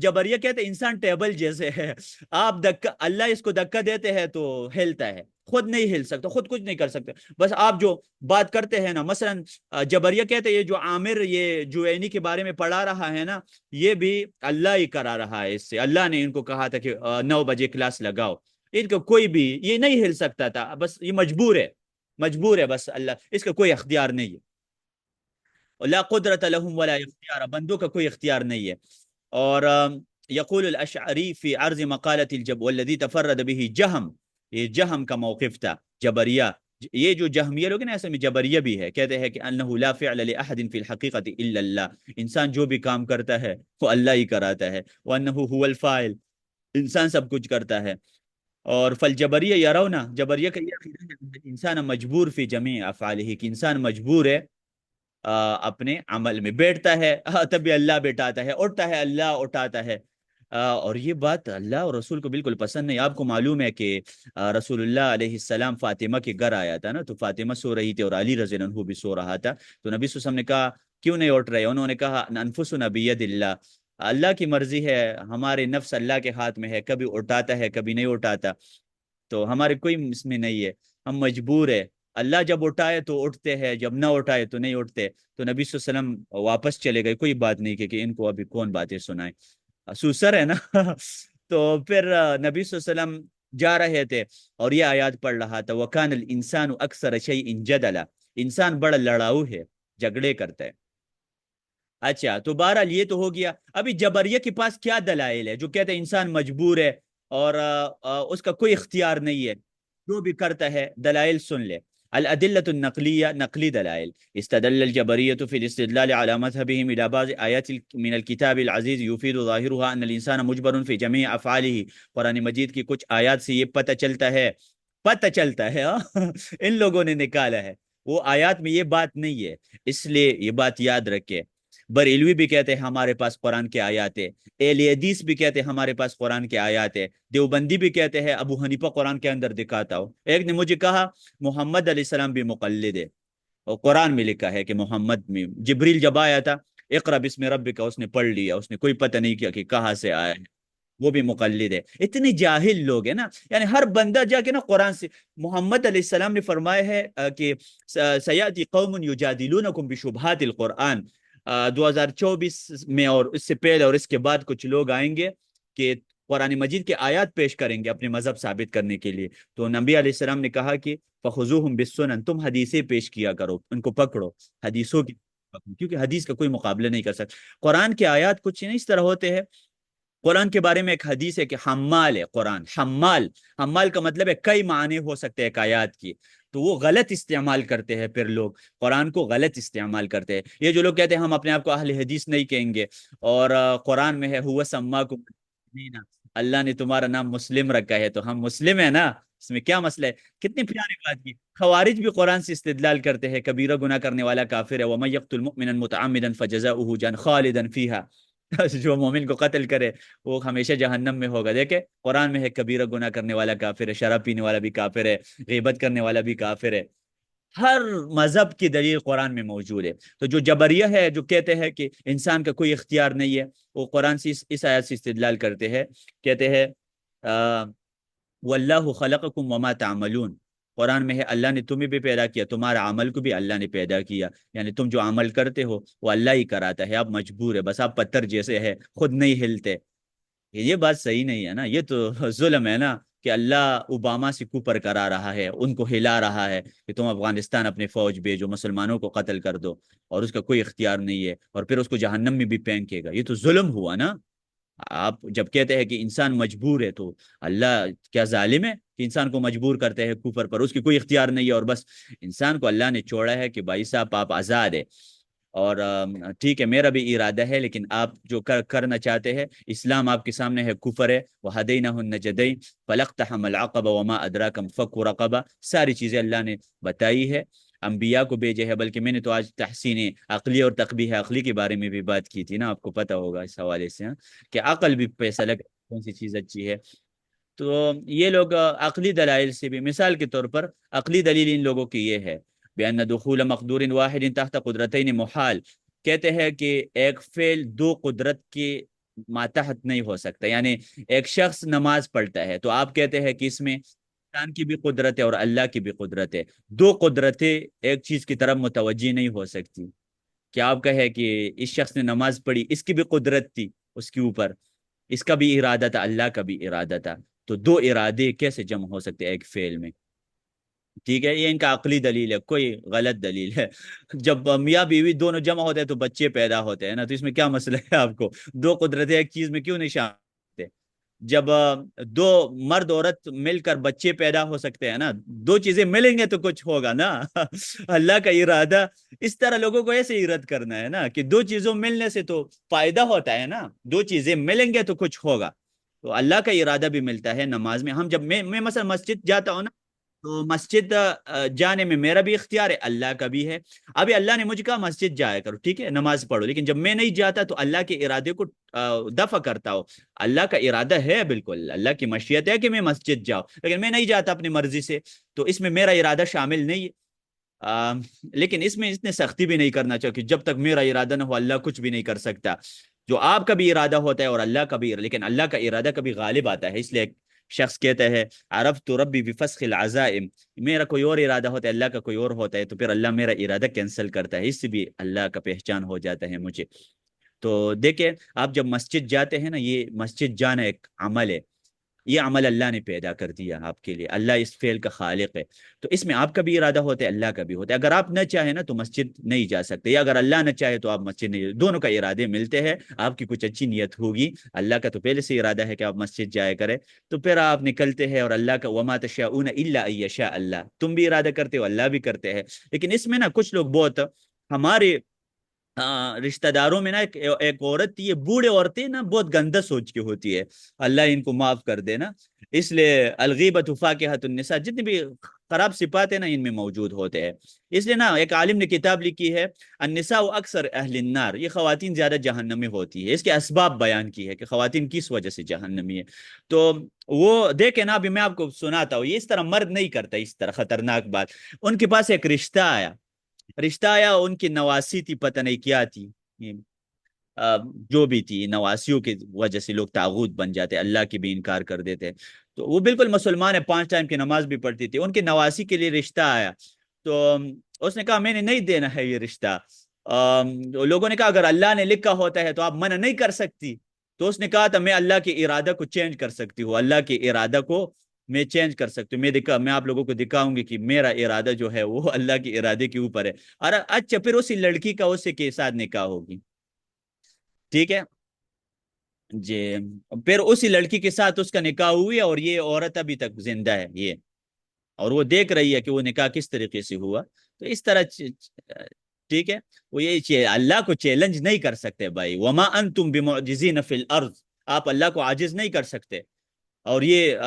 جبریہ کہتے ہیں انسان ٹیبل جیسے ہے، آپ دکا، اللہ اس کو دکا دیتے ہیں تو ہلتا ہے، خود نہیں ہل سکتا، خود کچھ نہیں کر سکتے، بس آپ جو بات کرتے ہیں نا، مثلا جبریہ کہتے ہیں یہ جو عامر یہ جوینی کے بارے میں پڑھا رہا ہے نا، یہ بھی اللہ ہی کرا رہا ہے، اس سے اللہ نے ان کو کہا تھا کہ 9 بجے کلاس لگاؤ، ان کو کوئی بھی یہ نہیں ہل سکتا تھا، بس یہ مجبور ہے بس، اللہ اس کا کوئی اختیار نہیں ہے، لا قدرت لهم ولا اختیار، بندوں کا کوئی اختیار نہیں ہے۔ اور یقول الاشعری فی عرض مقالت الجب والذی تفرد به جہم، یہ جہم کا موقف تھا، جبریہ، یہ جو جہمیہ لوگ ہیں نا ایسے میں جبریہ بھی ہے، کہتے ہیں کہ انه لا فعل لاحد فی الحقیقت الا اللہ، انسان جو بھی کام کرتا ہے وہ اللہ ہی کراتا ہے، وانه هو الفاعل، انسان سب کچھ کرتا ہے۔ اور فالجبریہ یرون، جبریہ کا یہ عقیدہ ہے کہ انسان مجبور فی جمیع افعالہ، کہ انسان مجبور ہے اپنے عمل میں، بیٹھتا ہے تب بھی اللہ بیٹھاتا ہے، اٹھتا ہے اللہ اٹھاتا ہے، اور یہ بات اللہ اور رسول کو بالکل پسند نہیں۔ آپ کو معلوم ہے کہ رسول اللہ علیہ السلام فاطمہ کے گھر آیا تھا نا، تو فاطمہ سو رہی تھی اور علی رضی اللہ عنہ بھی سو رہا تھا، تو نبی صلی اللہ علیہ وسلم نے کہا کیوں نہیں اٹھ رہے؟ انہوں نے کہا انفسنا بید اللہ، اللہ کی مرضی ہے، ہمارے نفس اللہ کے ہاتھ میں ہے، کبھی اٹھاتا ہے کبھی نہیں اٹھاتا، تو ہمارے کوئی اس میں نہیں ہے، ہم مجبور ہے، اللہ جب اٹھائے تو اٹھتے ہیں، جب نہ اٹھائے تو نہیں اٹھتے۔ تو نبی صلی اللہ علیہ وسلم واپس چلے گئے، کوئی بات نہیں کہ ان کو ابھی کون باتیں سنائے، سوسر ہے نا تو پھر نبی صلی اللہ علیہ وسلم جا رہے تھے اور یہ آیات پڑھ رہا تھا، وَكَانَ الْإِنسَانُ أَكْثَرَ شَيْءٍ جَدَلًا، انسان بڑا لڑاؤ ہے، جھگڑے کرتا ہے۔ اچھا تو بہرحال یہ تو ہو گیا، ابھی جبریہ کے پاس کیا دلائل ہے جو کہتے ہیں انسان مجبور ہے اور اس کا کوئی اختیار نہیں ہے، جو بھی کرتا ہے؟ دلائل سن لے، الادلة النقلیہ، نقلی دلائل، استدل الجبریۃ فی الاستدلال على مذهبهم الى بعض آیات من الكتاب العزیز یفید ظاہرها ان الانسان مجبر فی جمیع افعاله، قرآن مجید کی کچھ آیات سے یہ پتہ چلتا ہے ان لوگوں نے نکالا ہے، وہ آیات میں یہ بات نہیں ہے، اس لیے یہ بات یاد رکھے۔ بریلوی بھی کہتے ہیں ہمارے پاس قرآن کے آیات ہے، اہل حدیث بھی کہتے ہیں ہمارے پاس قرآن کے آیات ہے، دیوبندی بھی کہتے ہیں ابو حنیفہ قرآن کے اندر دکھاتا ہو۔ ایک نے مجھے کہا محمد علیہ السلام بھی مقلد ہے، اور قرآن میں لکھا ہے کہ محمد میں جبریل جب آیا تھا اقرا بسم ربک، اس نے پڑھ لیا، اس نے کوئی پتہ نہیں کیا کہ کہاں سے آیا ہے۔ وہ بھی مقلد ہے. اتنے جاہل لوگ ہیں نا. یعنی ہر بندہ جا کے نا قرآن سے، محمد علیہ السلام نے فرمایا ہے کہ سیاتی قوم یجادلونکم بشبہات القرآن. 2024 میں اور اس سے پہلے اور اس کے بعد کچھ لوگ آئیں گے کہ قرآن مجید کے آیات پیش کریں گے اپنے مذہب ثابت کرنے کے لیے. تو نبی علیہ السلام نے کہا کہ فخذوہم بالسنن، تم حدیثیں پیش کیا کرو، ان کو پکڑو حدیثوں کی، کیونکہ حدیث کا کوئی مقابلہ نہیں کر سکتا. قرآن کے آیات کچھ اس طرح ہوتے ہیں. قرآن کے بارے میں ایک حدیث ہے کہ حمال ہے قرآن. حمال، حمال کا مطلب ہے کئی معنی ہو سکتے ہیں ایک آیات کی. تو وہ غلط استعمال کرتے ہیں، پھر لوگ قرآن کو غلط استعمال کرتے ہیں. یہ جو لوگ کہتے ہیں ہم اپنے آپ کو اہل حدیث نہیں کہیں گے، اور قرآن میں ہے ہوا سماکم المسلمین، اللہ نے تمہارا نام مسلم رکھا ہے تو ہم مسلم ہیں نا، اس میں کیا مسئلہ ہے. کتنی پیاری بات کی. خوارج بھی قرآن سے استدلال کرتے ہیں کبیرہ گناہ کرنے والا کافر ہے. وَمَن يَقْتُلْ مُؤْمِنًا مُتَعَمِّدًا فَجَزَاؤُهُ جَهَنَّمُ خَالِدًا فِيهَا. جو مومن کو قتل کرے وہ ہمیشہ جہنم میں ہوگا. دیکھیں قرآن میں ہے کبیرہ گناہ کرنے والا کافر ہے، شراب پینے والا بھی کافر ہے، غیبت کرنے والا بھی کافر ہے. ہر مذہب کی دلیل قرآن میں موجود ہے. تو جو جبریہ ہے جو کہتے ہیں کہ انسان کا کوئی اختیار نہیں ہے، وہ قرآن سے اس آیت سے استدلال کرتے ہیں. کہتے ہیں واللہ خلقکم وما تعملون. قرآن میں ہے اللہ نے تمہیں بھی پیدا کیا، تمہارا عمل کو بھی اللہ نے پیدا کیا. یعنی تم جو عمل کرتے ہو وہ اللہ ہی کراتا ہے، آپ مجبور ہے، بس آپ پتھر جیسے ہے، خود نہیں ہلتے. یہ بات صحیح نہیں ہے نا، یہ تو ظلم ہے نا کہ اللہ اوباما سے کوپر کرا رہا ہے، ان کو ہلا رہا ہے کہ تم افغانستان اپنے فوج بھیجو، مسلمانوں کو قتل کر دو، اور اس کا کوئی اختیار نہیں ہے، اور پھر اس کو جہنم میں بھی پھینکے گا. یہ تو ظلم ہوا نا. آپ جب کہتے ہیں کہ انسان مجبور ہے تو اللہ کیا ظالم ہے کہ انسان کو مجبور کرتے ہیں کفر پر، اس کی کوئی اختیار نہیں ہے، اور بس انسان کو اللہ نے چھوڑا ہے کہ بھائی صاحب آپ آزاد ہے. اور ٹھیک ہے میرا بھی ارادہ ہے، لیکن آپ جو کرنا چاہتے ہیں، اسلام آپ کے سامنے ہے کفر ہے. وَهَدَيْنَهُ النَّجْدَيْنِ فَلَاقْتَحَمَ الْعَقَبَةَ وَمَا أَدْرَاكَ مَا فَكُّ رَقَبَةٍ. ساری چیزیں اللہ نے بتائی ہے، انبیاء کو بھیجے ہے. بلکہ میں نے تو آج تحسین عقلی اور تقبیح عقلی کے بارے میں بھی بات کی تھی نا، آپ کو پتہ ہوگا اس حوالے سے، کہ عقل بھی فیصلہ کون سی چیز اچھی ہے. تو یہ لوگ عقلی دلائل سے بھی، مثال کے طور پر عقلی دلیل ان لوگوں کی یہ ہے بأن دخول مقدور واحد تحت قدرتین محال. کہتے ہیں کہ ایک فعل دو قدرت کے ماتحت نہیں ہو سکتا. یعنی ایک شخص نماز پڑھتا ہے تو آپ کہتے ہیں کہ اس میں انسان کی بھی قدرت ہے اور اللہ کی بھی قدرت ہے. دو قدرتیں ایک چیز کی طرف متوجہ نہیں ہو سکتی. کیا آپ کہیں کہ اس شخص نے نماز پڑھی، اس کی بھی قدرت تھی اس کے اوپر، اس کا بھی ارادہ تھا، اللہ کا بھی ارادہ تھا. تو دو ارادے کیسے جمع ہو سکتے ہیں ایک فعل میں؟ ٹھیک ہے، یہ ان کا عقلی دلیل ہے، کوئی غلط دلیل ہے. جب میاں بیوی دونوں جمع ہوتے ہیں تو بچے پیدا ہوتے ہیں نا، تو اس میں کیا مسئلہ ہے آپ کو؟ دو قدرتیں ایک چیز میں کیوں نہیں شامل ہوتے؟ جب دو مرد عورت مل کر بچے پیدا ہو سکتے ہیں نا، دو چیزیں ملیں گے تو کچھ ہوگا نا. اللہ کا ارادہ. اس طرح لوگوں کو ایسے ہی رد کرنا ہے نا کہ دو چیزوں ملنے سے تو فائدہ ہوتا ہے نا، دو چیزیں ملیں گے تو کچھ ہوگا. تو اللہ کا ارادہ بھی ملتا ہے نماز میں. ہم جب میں مثلا مسجد جاتا ہوں نا، تو مسجد جانے میں میرا بھی اختیار ہے، اللہ کا بھی ہے. ابھی اللہ نے مجھے کہا مسجد جایا کرو، ٹھیک ہے نماز پڑھو، لیکن جب میں نہیں جاتا تو اللہ کے ارادے کو دفع کرتا ہوں. اللہ کا ارادہ ہے، بالکل اللہ کی مشیت ہے کہ میں مسجد جاؤں، لیکن میں نہیں جاتا اپنی مرضی سے، تو اس میں میرا ارادہ شامل نہیں ہے. لیکن اس میں اتنے سختی بھی نہیں کرنا چاہیے کہ جب تک میرا ارادہ نہ ہو اللہ کچھ بھی نہیں کر سکتا. جو آپ کا بھی ارادہ ہوتا ہے اور اللہ کا بھی، لیکن اللہ کا ارادہ کبھی غالب آتا ہے. اس لیے ایک شخص کہتا ہے عرفت ربی بفسخ العزائم، میرا کوئی اور ارادہ ہوتا ہے، اللہ کا کوئی اور ہوتا ہے، تو پھر اللہ میرا ارادہ کینسل کرتا ہے. اس سے بھی اللہ کا پہچان ہو جاتا ہے مجھے. تو دیکھیں آپ جب مسجد جاتے ہیں نا، یہ مسجد جانا ایک عمل ہے، یہ عمل اللہ نے پیدا کر دیا آپ کے لیے، اللہ اس فعل کا خالق ہے. تو اس میں آپ کا بھی ارادہ ہوتا ہے، اللہ کا بھی ہوتا ہے. اگر آپ نہ چاہیں نا تو مسجد نہیں جا سکتے، یا اگر اللہ نہ چاہے تو آپ مسجد نہیں، دونوں کا ارادے ملتے ہیں. آپ کی کچھ اچھی نیت ہوگی، اللہ کا تو پہلے سے ارادہ ہے کہ آپ مسجد جائے کرے، تو پھر آپ نکلتے ہیں، اور اللہ کا وما تشاؤون الا ان یشاء اللہ، تم بھی ارادہ کرتے ہو اللہ بھی کرتے ہیں. لیکن اس میں نا کچھ لوگ بہت ہمارے رشتہ داروں میں نا ایک عورت تھی، یہ بوڑھے عورتیں نا بہت گندہ سوچ کی ہوتی ہے، اللہ ان کو معاف کر دے نا. اس لیے الغیبۃ فاقہۃ النساء، جتنی بھی خراب صفات ہیں نا ان میں موجود ہوتے ہیں. اس لیے نا ایک عالم نے کتاب لکھی ہے النساء اکثر اہل النار، یہ خواتین زیادہ جہنمی ہوتی ہے. اس کے اسباب بیان کی ہے کہ خواتین کس وجہ سے جہنمی ہے. تو وہ دیکھیں نا، ابھی میں آپ کو سناتا ہوں، یہ اس طرح مرد نہیں کرتا، اس طرح خطرناک بات. ان کے پاس ایک رشتہ آیا، ان کی نواسی تھی، پتہ نہیں کیا تھی. جو بھی تھی نواسیوں کی وجہ سے لوگ طاغوت بن جاتے، اللہ کی بھی انکار کر دیتے. تو وہ بالکل مسلمان ہے، 5 ٹائم کی نماز بھی پڑھتی تھی، ان کی نواسی کے لیے رشتہ آیا تو اس نے کہا میں نے نہیں دینا ہے یہ رشتہ. لوگوں نے کہا اگر اللہ نے لکھا ہوتا ہے تو آپ منع نہیں کر سکتی. تو اس نے کہا تھا میں اللہ کے ارادہ کو چینج کر سکتی ہوں، اللہ کے ارادہ کو میں چینج کر سکتی ہوں. میں آپ لوگوں کو دکھاؤں گی کہ میرا ارادہ جو ہے وہ اللہ کے ارادے کے اوپر ہے. اور اچھا پھر اسی لڑکی کا اسی کے ساتھ نکاح ہوگی. ٹھیک ہے جی. پھر اسی لڑکی کے ساتھ اس کا نکاح ہوئی اور یہ عورت ابھی تک زندہ ہے یہ، اور وہ دیکھ رہی ہے کہ وہ نکاح کس طریقے سے ہوا. تو اس طرح ٹھیک ہے. وہ یہ اللہ کو چیلنج نہیں کر سکتے بھائی. وما انتم بمعجزین فی الارض، آپ اللہ کو عاجز نہیں کر سکتے. اور یہ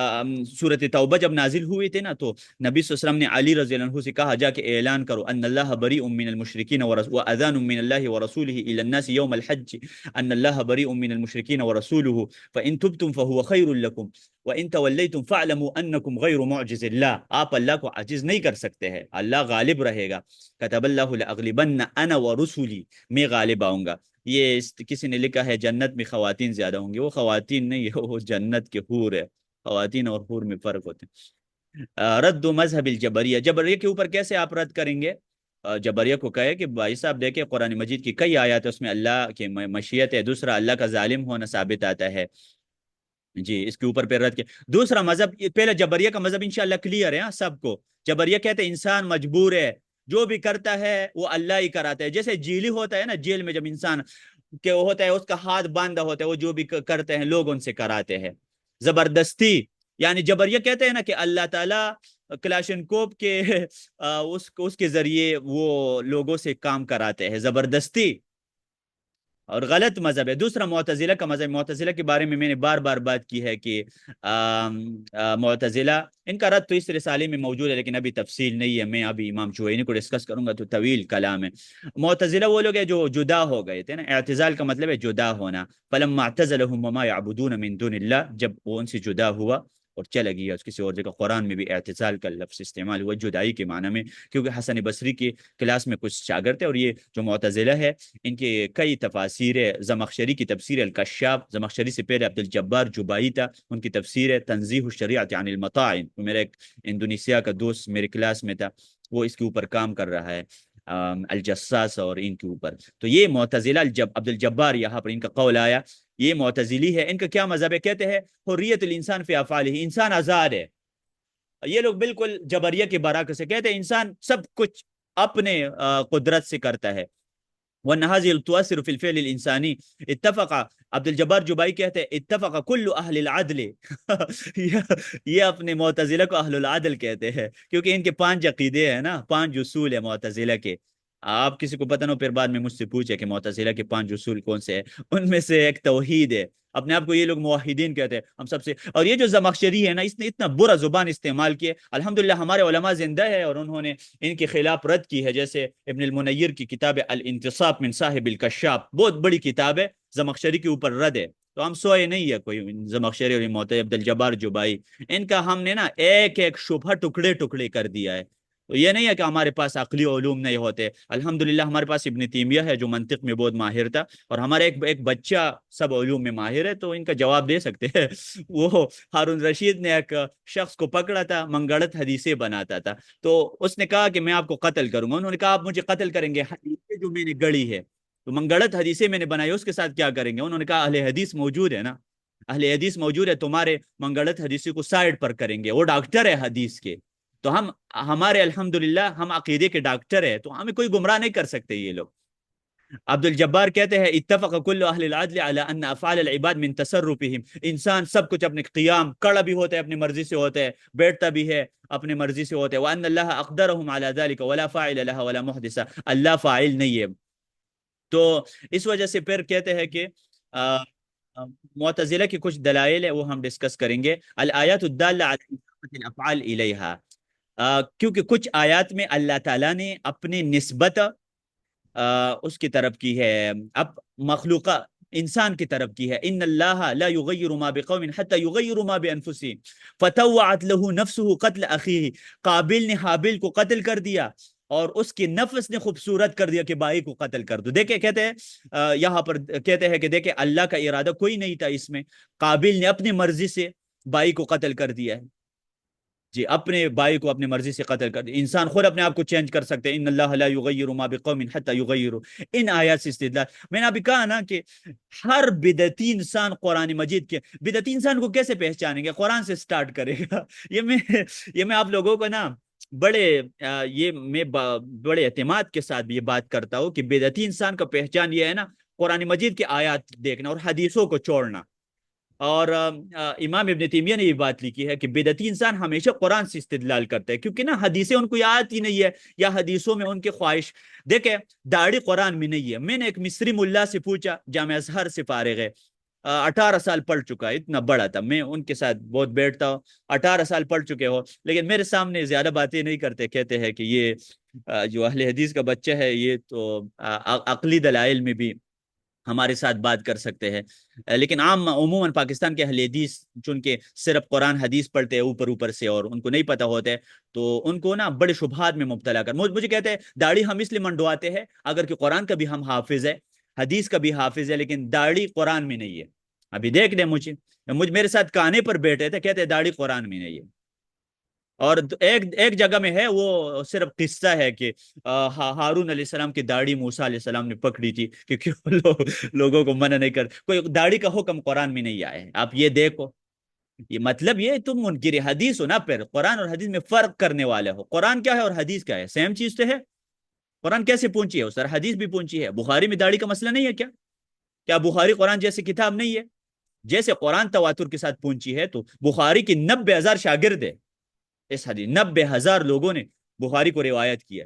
صورت توبہ جب نازل ہوئی تھی نا تو نبی صلی اللہ علیہ وسلم نے علی رضی اللہ عنہ سے کہا جا کے اعلان کرو ان اللہ بریء من المشرکین واذان من اللہ ورسولہ الی الناس یوم الحج ان اللہ بریء من المشرکین ورسولہ فان تبتم فهو خیر لکم وان تولیتم فاعلموا انکم غیر معجز اللہ. آپ اللہ کو عاجز نہیں کر سکتے ہیں، اللہ غالب رہے گا. کتب اللہ لاغلبن انا ورسلی، میں غالب آؤں گا. یہ کسی نے لکھا ہے جنت میں خواتین زیادہ ہوں گی، وہ خواتین نہیں ہے، وہ جنت کے حور ہے. خواتین اور حور میں فرق ہوتے ہیں. رد مذہب الجبریہ، جبریہ کے اوپر کیسے آپ رد کریں گے؟ جبریہ کو کہے کہ بھائی صاحب دیکھیں قرآن مجید کی کئی آیات ہے، اس میں اللہ کی مشیت ہے. دوسرا اللہ کا ظالم ہونا ثابت آتا ہے. جی اس کے اوپر پہ رد کے دوسرا مذہب، پہلے جبریہ کا مذہب انشاءاللہ کلیئر ہے سب کو. جبریہ کہتے ہیں انسان مجبور ہے، جو بھی کرتا ہے وہ اللہ ہی کراتا ہے. جیسے جیلی ہوتا ہے نا، جیل میں جب انسان کہ ہوتا ہے اس کا ہاتھ باندھا ہوتا ہے، وہ جو بھی کرتے ہیں لوگ ان سے کراتے ہیں زبردستی. یعنی جبریہ کہتے ہیں نا کہ اللہ تعالیٰ کلاشنکوف کے اس کے ذریعے وہ لوگوں سے کام کراتے ہیں زبردستی، اور غلط مذہب ہے. دوسرا معتزلہ کا مذہب، معتزلہ کے بارے میں نے بار بار بات کی ہے کہ معتزلہ ان کا رد تو اس رسالے میں موجود ہے لیکن ابھی تفصیل نہیں ہے. میں ابھی امام جوینی کو ڈسکس کروں گا تو طویل کلام ہے. معتزلہ وہ لوگ ہیں جو جدا ہو گئے تھے نا، اعتزال کا مطلب ہے جدا ہونا. فلما اعتزلهم وما يعبدون من دون اللہ، جب وہ ان سے جدا ہوا اور چلا گیا. اس کسی اور جگہ قرآن میں بھی اعتزال کا لفظ استعمال ہوا جدائی کے معنی میں، کیونکہ حسن بصری کی کلاس میں کچھ شاگرد تھے. اور یہ جو معتزلہ ہے ان کے کئی تفاسیر ہے. زمخشری کی تفسیر الکشاف، زمخشری سے پہلے عبد الجبار جبائی تھا، ان کی تفسیر ہے تنزیہ الشریعت عن المطاعن. میرا ایک انڈونیشیا کا دوست میرے کلاس میں تھا، وہ اس کے اوپر کام کر رہا ہے، الجساس اور ان کے اوپر. تو یہ معتزلہ عبد الجبار یہاں پر ان کا قول آیا، یہ معتزلی ہے. ان کا کیا مذہب ہے؟ کہتے ہیں حریت الانسان فی افعالہ، انسان آزاد ہے. یہ لوگ بالکل جبریہ کے برعکس سے کہتے ہیں انسان سب کچھ اپنے قدرت سے کرتا ہے. والنهاذ تؤثر في الفعل الانسانی. اتفق عبد الجبار جبائی کہتے ہیں اتفق کل اہل العدل یہ اپنے معتزلہ کو اہل العدل کہتے ہیں کیونکہ ان کے 5 عقیدے ہیں نا، 5 اصول ہیں معتزلہ کے. آپ کسی کو پتہ نہ ہو پھر بعد میں مجھ سے پوچھے کہ معتزلہ کے 5 اصول کون سے ہیں. ان میں سے ایک توحید ہے. اپنے آپ کو یہ لوگ موحدین کہتے ہیں ہم سب سے. اور یہ جو زمخشری ہے نا، اس نے اتنا برا زبان استعمال کیے. الحمدللہ ہمارے علماء زندہ ہے اور انہوں نے ان کے خلاف رد کی ہے. جیسے ابن المنیر کی کتاب الانتصاب من صاحب الکشاف، بہت بڑی کتاب ہے، زمخشری کے اوپر رد ہے. تو ہم سوئے نہیں ہے کوئی زمخشری اور معتزلہ عبد الجبار جبائی، ان کا ہم نے نا ایک ایک شبہ ٹکڑے ٹکڑے کر دیا ہے. تو یہ نہیں ہے کہ ہمارے پاس عقلی علوم نہیں ہوتے. الحمدللہ ہمارے پاس ابن تیمیہ ہے جو منطق میں بہت ماہر تھا، اور ہمارا ایک بچہ سب علوم میں ماہر ہے، تو ان کا جواب دے سکتے ہیں. وہ ہارون رشید نے ایک شخص کو پکڑا تھا، منگڑت حدیثیں بناتا تھا، تو اس نے کہا کہ میں آپ کو قتل کروں گا. انہوں نے کہا آپ مجھے قتل کریں گے، حدیثیں جو میں نے گڑی ہے تو منگڑت حدیثیں میں نے بنائی اس کے ساتھ کیا کریں گے؟ انہوں نے کہا اہل حدیث موجود ہے نا، اہل حدیث موجود ہے، تمہارے منگڑت حدیثی کو سائڈ پر کریں گے. وہ ڈاکٹر ہے حدیث کے، تو ہمارے الحمدللہ ہم عقیدے کے ڈاکٹر ہے، تو ہمیں کوئی گمراہ نہیں کر سکتے یہ لوگ. عبد الجبار کہتے ہیں اتفق کل اہل العدل علی ان افعال العباد من تصرفهم، انسان سب کچھ اپنے قیام، کڑا بھی ہوتا ہے اپنی مرضی سے ہوتا ہے، بیٹھتا بھی ہے اپنی مرضی سے ہوتا ہے. وان اللہ اقدرهم على ذلك ولا فاعل لها ولا محدث، اللہ فاعل نہیں ہے. تو اس وجہ سے پھر کہتے ہیں کہ معتزلہ کی کچھ دلائل ہے وہ ہم ڈسکس کریں گے. الآیات الدالہ علی اضافت الافعال الیہا، کیونکہ کچھ آیات میں اللہ تعالیٰ نے اپنی نسبت اس کی طرف کی ہے، اب مخلوقہ انسان کی طرف کی ہے. ان اللہ لا یغیر ما بقوم حتى یغیر ما بانفسهم فتوعت له نفسه قتل اخیہ، قابل نے حابل کو قتل کر دیا اور اس کی نفس نے خوبصورت کر دیا کہ بھائی کو قتل کر دو. دیکھیں کہتے ہیں یہاں پر کہتے ہیں کہ دیکھیں اللہ کا ارادہ کوئی نہیں تھا اس میں, قابل نے اپنی مرضی سے بھائی کو قتل کر دیا ہے. جی, اپنے بھائی کو اپنی مرضی سے قتل کر دیا. انسان خود اپنے آپ کو چینج کر سکتے ہیں. ان اللہ لا یغیر ما بقوم حتی یغیروا, ان آیات سے استدلال. میں نے ابھی کہا نا کہ ہر بدعتی انسان قرآن مجید کے, بدعتی انسان کو کیسے پہچانیں گے؟ قرآن سے سٹارٹ کرے گا. یہ میں آپ لوگوں کو نا بڑے بڑے اعتماد کے ساتھ بھی یہ بات کرتا ہوں کہ بدعتی انسان کا پہچان یہ ہے نا, قرآن مجید کی آیات دیکھنا اور حدیثوں کو چھوڑنا. اور امام ابن تیمیہ نے یہ بات لکھی ہے کہ بدعتی انسان ہمیشہ قرآن سے استدلال کرتا ہے, کیونکہ نا حدیثیں ان کو یاد ہی نہیں ہے, یا حدیثوں میں ان کے خواہش. دیکھیں داڑھی قرآن میں نہیں ہے. میں نے ایک مصری ملا سے پوچھا, جامعہ ازہر سے فارغ ہے, 18 سال پڑھ چکا ہے, اتنا بڑا تھا, میں ان کے ساتھ بہت بیٹھتا ہوں. 18 سال پڑھ چکے ہو, لیکن میرے سامنے زیادہ باتیں نہیں کرتے. کہتے ہیں کہ یہ جو اہل حدیث کا بچہ ہے یہ تو عقلی دلائل میں بھی ہمارے ساتھ بات کر سکتے ہیں. لیکن عموماً پاکستان کے اہل حدیث چونکہ صرف قرآن حدیث پڑھتے ہیں اوپر سے, اور ان کو نہیں پتہ ہوتا ہے, تو ان کو نا بڑے شبہات میں مبتلا کر مجھے کہتے ہیں داڑھی ہم اس لیے منڈواتے ہیں اگر کہ قرآن کا بھی ہم حافظ ہے, حدیث کا بھی حافظ ہے, لیکن داڑھی قرآن میں نہیں ہے. ابھی دیکھ لیں, میرے ساتھ کانے پر بیٹھے تھے, کہتے ہیں داڑھی قرآن میں نہیں ہے. اور ایک جگہ میں ہے, وہ صرف قصہ ہے کہ ہارون علیہ السلام کی داڑھی موسیٰ علیہ السلام نے پکڑی تھی, کیونکہ لوگوں کو منع نہیں کر, کوئی داڑھی کا حکم قرآن میں نہیں آیا ہے. آپ یہ دیکھو, یہ مطلب یہ تم منکر حدیث ہو نا, پھر قرآن اور حدیث میں فرق کرنے والے ہو. قرآن کیا ہے اور حدیث کیا ہے؟ سیم چیز تو ہے. قرآن کیسے پہنچی ہے اس طرح حدیث بھی پہنچی ہے. بخاری میں داڑھی کا مسئلہ نہیں ہے کیا بخاری قرآن جیسی کتاب نہیں ہے؟ جیسے قرآن تواتر کے ساتھ پہنچی ہے, تو بخاری کی 90,000 شاگرد ہے. اس حدیث 90,000 لوگوں نے بخاری کو روایت کیا.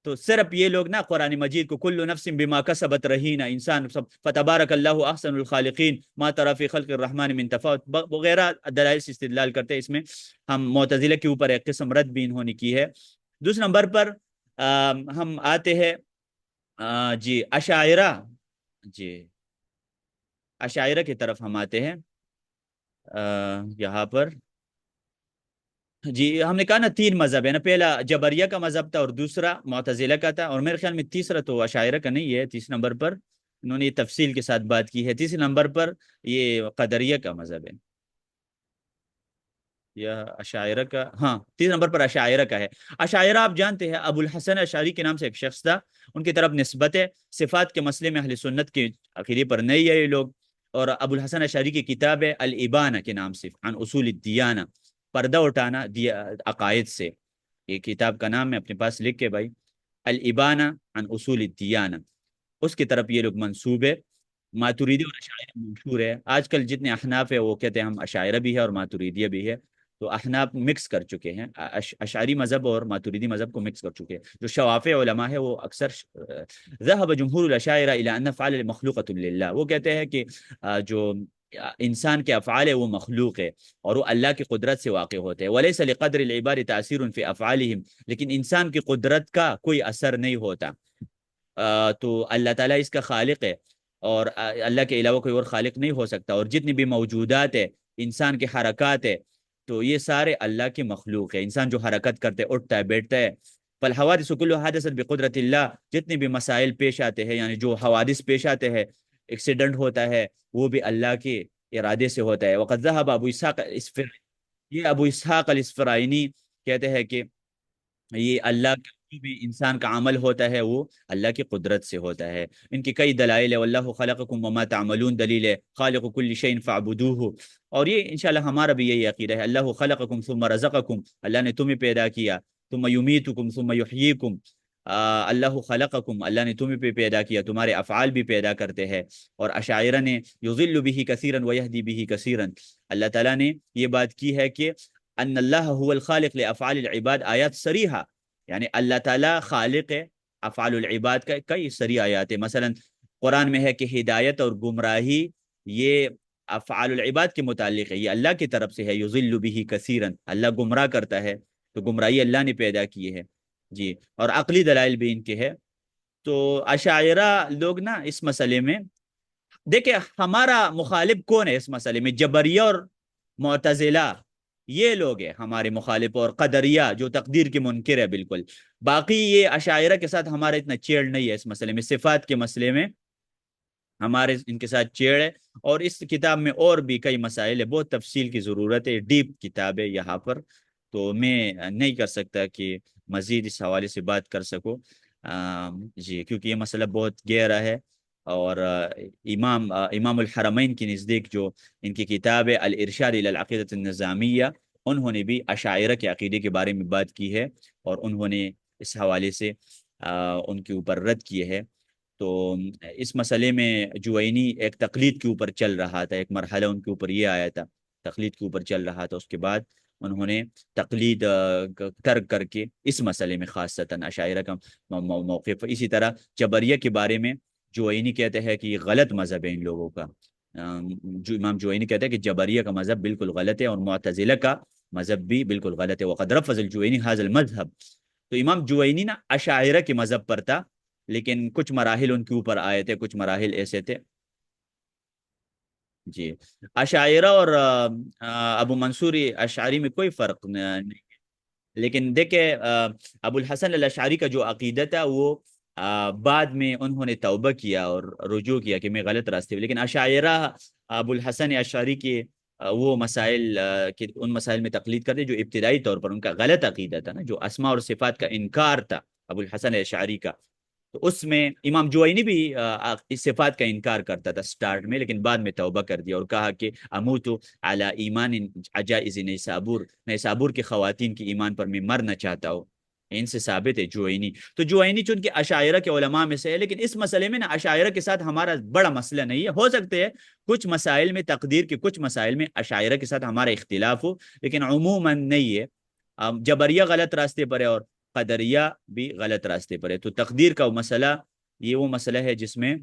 تو صرف یہ لوگ نا قرآن مجید کو کل نفس بما کسبت رہینا, انسان سب فتبارک اللہ احسن الخالقین ما تری فی خلق الرحمن من تفاوت وغیرہ دلائل سے استدلال کرتے ہیں. اس میں ہم معتزلہ کے اوپر ایک قسم رد بھی انہوں نے کی ہے. دوسرے نمبر پر ہم آتے ہیں جی اشاعرہ, جی اشاعرہ کی طرف ہم آتے ہیں. یہاں پر جی ہم نے کہا نا 3 مذہب ہے نا, پہلا جبریہ کا مذہب تھا, اور دوسرا معتزلہ کا تھا, اور میرے خیال میں تیسرا تو اشاعرہ کا نہیں ہے. تیسرے نمبر پر انہوں نے یہ تفصیل کے ساتھ بات کی ہے. تیسرے نمبر پر یہ قدریہ کا مذہب ہے, یا اشاعرہ کا, ہاں تیسرے نمبر پر اشاعرہ کا ہے. اشاعرہ آپ جانتے ہیں ابو الحسن اشعری کے نام سے ایک شخص تھا, ان کی طرف نسبت ہے. صفات کے مسئلے میں اہل سنت کے عقیدے پر نہیں ہے یہ لوگ. اور ابو الحسن اشعری کی کتاب ہے الابانہ کے نام سے, عن اصول الدیانہ, پردہ اٹھانا عقائد سے. یہ کتاب کا نام ہے, اپنے پاس لکھ کے بھائی, الابانہ عن اصول الدیانہ. اس کی طرف یہ لوگ منسوب ہے. ماتوریدی اور اشاعرہ مشہور ہے. آج کل جتنے احناف ہے وہ کہتے ہیں ہم اشاعرہ بھی ہے اور ماتوریدیہ بھی ہے. تو احناف مکس کر چکے ہیں, اشعری مذہب اور ماتوریدی مذہب کو مکس کر چکے ہیں. جو شوافع علماء ہے وہ اکثر ذهب جمہور الاشاعرہ الى ان افعال مخلوقۃ للہ, وہ کہتے ہیں کہ جو انسان کے افعال ہے وہ مخلوق ہے اور وہ اللہ کی قدرت سے واقع ہوتے ہیں. ولیس لقدر العباد تاثیر فی افعالہم, لیکن انسان کی قدرت کا کوئی اثر نہیں ہوتا. تو اللہ تعالیٰ اس کا خالق ہے, اور اللہ کے علاوہ کوئی اور خالق نہیں ہو سکتا. اور جتنی بھی موجودات ہے, انسان کے حرکات ہے, تو یہ سارے اللہ کی مخلوق ہے. انسان جو حرکت کرتے, اٹھتا ہے, بیٹھتا ہے, فالحوادث کلها حادثت بقدرت اللہ, جتنے بھی مسائل پیش آتے ہیں, یعنی جو حوادث پیش آتے ہیں, ایکسیڈنٹ ہوتا ہے, وہ بھی اللہ کے ارادے سے ہوتا ہے. وقد ذهب ابو اسحاق یہ ابو اسحاق الاسفرائینی کہتے ہیں کہ یہ اللہ کا جو بھی انسان کا عمل ہوتا ہے وہ اللہ کی قدرت سے ہوتا ہے. ان کی کئی دلائل ہے. واللہ خلقکم وما تعملون دلیل ہے, خالق کل شیء فاعبدوہ. اور یہ انشاءاللہ ہمارا بھی یہی عقیدہ ہے. اللہ خلقکم ثم رزقکم, اللہ نے تمہیں پیدا کیا, ثم یمیتکم ثم یحییکم. اللہ خلقکم, اللہ نے تمہیں بھی پیدا کیا, تمہارے افعال بھی پیدا کرتے ہیں. اور اشاعرہ نے یضل به کثیرا ویہدی به کثیرا, اللہ تعالیٰ نے یہ بات کی ہے کہ ان اللہ هو الخالق لافعال العباد, آیات صریحہ, یعنی اللہ تعالیٰ خالق ہے افعال العباد کا. کئی صریح آیات ہیں, مثلا قرآن میں ہے کہ ہدایت اور گمراہی یہ افعال العباد کے متعلق ہے, یہ اللہ کی طرف سے ہے. یضل به کثیرا, اللہ گمراہ کرتا ہے, تو گمراہی اللہ نے پیدا کی ہے. جی, اور عقلی دلائل بھی ان کے ہے. تو اشاعرہ لوگ نا اس مسئلے میں, دیکھیں ہمارا مخالف کون ہے اس مسئلے میں, جبریہ اور معتزلہ. یہ لوگ ہیں ہمارے مخالف، اور قدریہ جو تقدیر کے منکر ہے بالکل. باقی یہ اشاعرہ کے ساتھ ہمارا اتنا چیڑ نہیں ہے اس مسئلے میں، صفات کے مسئلے میں ہمارے ان کے ساتھ چیڑ ہے. اور اس کتاب میں اور بھی کئی مسائل ہے، بہت تفصیل کی ضرورت ہے، ڈیپ کتاب ہے یہاں پر. تو میں نہیں کر سکتا کہ مزید اس حوالے سے بات کر سکوں. جی، کیونکہ یہ مسئلہ بہت گہرا ہے. اور امام الحرمین کی نزدیک جو ان کی کتاب ہے الارشاد الی العقیدۃ النظامیہ، انہوں نے بھی اشاعرہ کے عقیدے کے بارے میں بات کی ہے، اور انہوں نے اس حوالے سے ان کے اوپر رد کیے ہے. تو اس مسئلے میں جوینی ایک تقلید کے اوپر چل رہا تھا، ایک مرحلہ ان کے اوپر یہ آیا تھا، تقلید کے اوپر چل رہا تھا. اس کے بعد انہوں نے تقلید ترک کر کے اس مسئلے میں خاصتاً اشاعرہ کا موقف. اسی طرح جبریہ کے بارے میں جوینی کہتے ہیں کہ یہ غلط مذہب ہے ان لوگوں کا. جو امام جوینی کہتے ہیں کہ جبریہ کا مذہب بالکل غلط ہے، اور معتزلہ کا مذہب بھی بالکل غلط ہے. وقد رفض الجوینی هذا المذهب. تو امام جوینی نا اشاعرہ کے مذہب پر تھا، لیکن کچھ مراحل ان کے اوپر آئے تھے، کچھ مراحل ایسے تھے. جی، اشاعرہ اور ابو منصور اشعری میں کوئی فرق نہیں. لیکن دیکھیں ابو الحسن الاشعری کا جو عقیدہ تھا وہ بعد میں انہوں نے توبہ کیا اور رجوع کیا کہ میں غلط راستے پہ. لیکن اشاعرہ ابو الحسن اشعری کے وہ مسائل ان مسائل میں تقلید کرتے جو ابتدائی طور پر ان کا غلط عقیدہ تھا نا، جو اسماء اور صفات کا انکار تھا ابو الحسن اشعری کا. تو اس میں امام جوینی بھی اس صفات کا انکار کرتا تھا سٹارٹ میں، لیکن بعد میں توبہ کر دیا اور کہا کہ اموت علی ایمان عجائز نیسابور، نیسابور کی خواتین کی ایمان پر میں مرنا چاہتا ہوں. ان سے ثابت ہے جوینی. تو جوینی چونکہ اشاعرہ کے علماء میں سے ہے، لیکن اس مسئلے میں نا اشاعرہ کے ساتھ ہمارا بڑا مسئلہ نہیں ہے. ہو سکتے ہے کچھ مسائل میں، تقدیر کے کچھ مسائل میں اشاعرہ کے ساتھ ہمارا اختلاف ہو، لیکن عموماً نہیں ہے. جبریہ غلط راستے پر ہے اور قدریہ بھی غلط راستے پر ہے. تو تقدیر کا مسئلہ یہ وہ مسئلہ ہے جس میں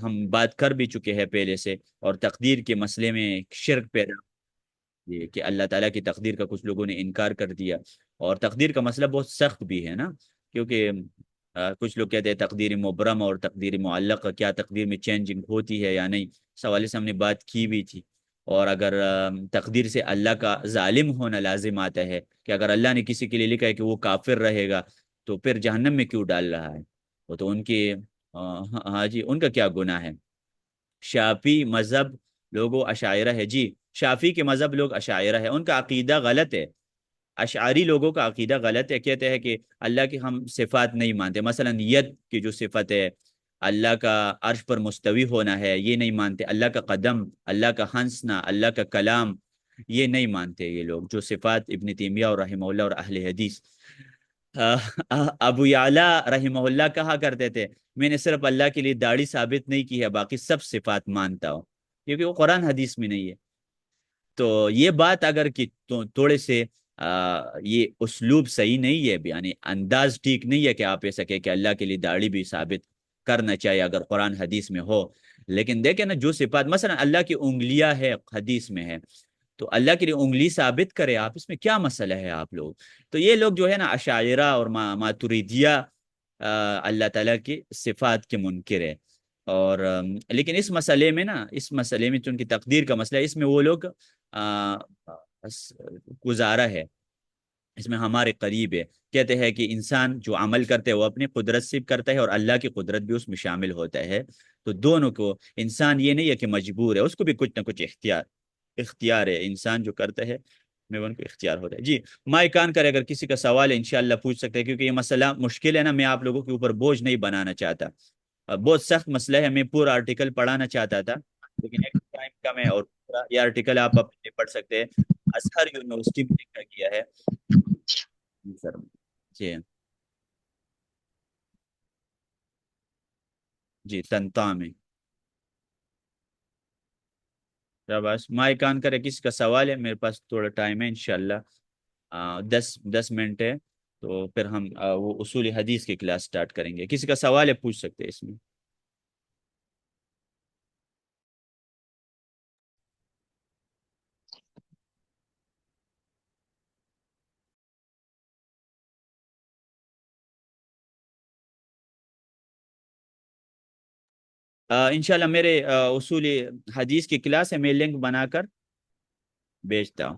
ہم بات کر بھی چکے ہیں پہلے سے. اور تقدیر کے مسئلے میں شرک پیدا یہ کہ اللہ تعالیٰ کی تقدیر کا کچھ لوگوں نے انکار کر دیا. اور تقدیر کا مسئلہ بہت سخت بھی ہے نا، کیونکہ کچھ لوگ کہتے ہیں تقدیر مبرم اور تقدیر معلق، کیا تقدیر میں چینجنگ ہوتی ہے یا نہیں. اس حوالے سے ہم نے بات کی بھی تھی. اور اگر تقدیر سے اللہ کا ظالم ہونا لازم آتا ہے، کہ اگر اللہ نے کسی کے لیے لکھا ہے کہ وہ کافر رہے گا، تو پھر جہنم میں کیوں ڈال رہا ہے؟ وہ تو ان کے ہاں جی، ان کا کیا گناہ ہے؟ شافی مذہب لوگوں اشاعرہ ہے جی، شافی کے مذہب لوگ اشاعرہ ہے، ان کا عقیدہ غلط ہے. اشعری لوگوں کا عقیدہ غلط ہے، کہتے ہیں کہ اللہ کی ہم صفات نہیں مانتے. مثلا ید کی جو صفت ہے، اللہ کا عرش پر مستوی ہونا ہے، یہ نہیں مانتے. اللہ کا قدم، اللہ کا ہنسنا، اللہ کا کلام، یہ نہیں مانتے یہ لوگ جو صفات ابن تیمیہ اور رحمہ اللہ اور اہل حدیث. ابو یعلا رحمہ اللہ کہا کرتے تھے میں نے صرف اللہ کے لیے داڑھی ثابت نہیں کی ہے، باقی سب صفات مانتا ہوں، کیونکہ وہ قرآن حدیث میں نہیں ہے. تو یہ بات اگر کہ تھوڑے سے یہ اسلوب صحیح نہیں ہے، یعنی انداز ٹھیک نہیں ہے کہ آپ ایسا کہ اللہ کے لیے داڑھی بھی ثابت کرنا چاہیے اگر قرآن حدیث میں ہو. لیکن دیکھیں نا جو صفات مثلا اللہ کی انگلیاں ہے حدیث میں ہے، تو اللہ کے لیے انگلی ثابت کرے آپ، اس میں کیا مسئلہ ہے آپ لوگ؟ تو یہ لوگ جو ہے نا اشاعرہ اور ماتریدیہ اللہ تعالیٰ کی صفات کے منکر ہے. اور لیکن اس مسئلے میں نا، اس مسئلے میں چونکہ تقدیر کا مسئلہ ہے، اس میں وہ لوگ گزارا ہے، اس میں ہمارے قریب ہے. کہتے ہیں کہ انسان جو عمل کرتے ہے وہ اپنی قدرت سے کرتا ہے، اور اللہ کی قدرت بھی اس میں شامل ہوتا ہے. تو دونوں کو، انسان یہ نہیں ہے کہ مجبور ہے، اس کو بھی کچھ نہ کچھ اختیار ہے. انسان جو کرتا ہے میں ان کو اختیار ہوتا ہے. جی، مائک آن کرے، اگر کسی کا سوال ہے انشاءاللہ پوچھ سکتے ہیں، کیونکہ یہ مسئلہ مشکل ہے نا، میں آپ لوگوں کے اوپر بوجھ نہیں بنانا چاہتا. بہت سخت مسئلہ ہے، میں پورا آرٹیکل پڑھانا چاہتا تھا، لیکن ایک ٹائم کم ہے. اور یہ آرٹیکل آپ اپنے پڑھ سکتے ہیں، ازہر یونیورسٹی میں لکھا گیا ہے. جی سر. جی جی، تنتا میں. بس مائک آن کرے، کسی کا سوال ہے؟ میرے پاس تھوڑا ٹائم ہے انشاءاللہ، 10 منٹ ہے. تو پھر ہم وہ اصول حدیث کی کلاس سٹارٹ کریں گے. کسی کا سوال ہے پوچھ سکتے ہیں اس میں. انشاءاللہ میرے اصول حدیث کی کلاس ہے، میں لنک بنا کر بھیجتا ہوں.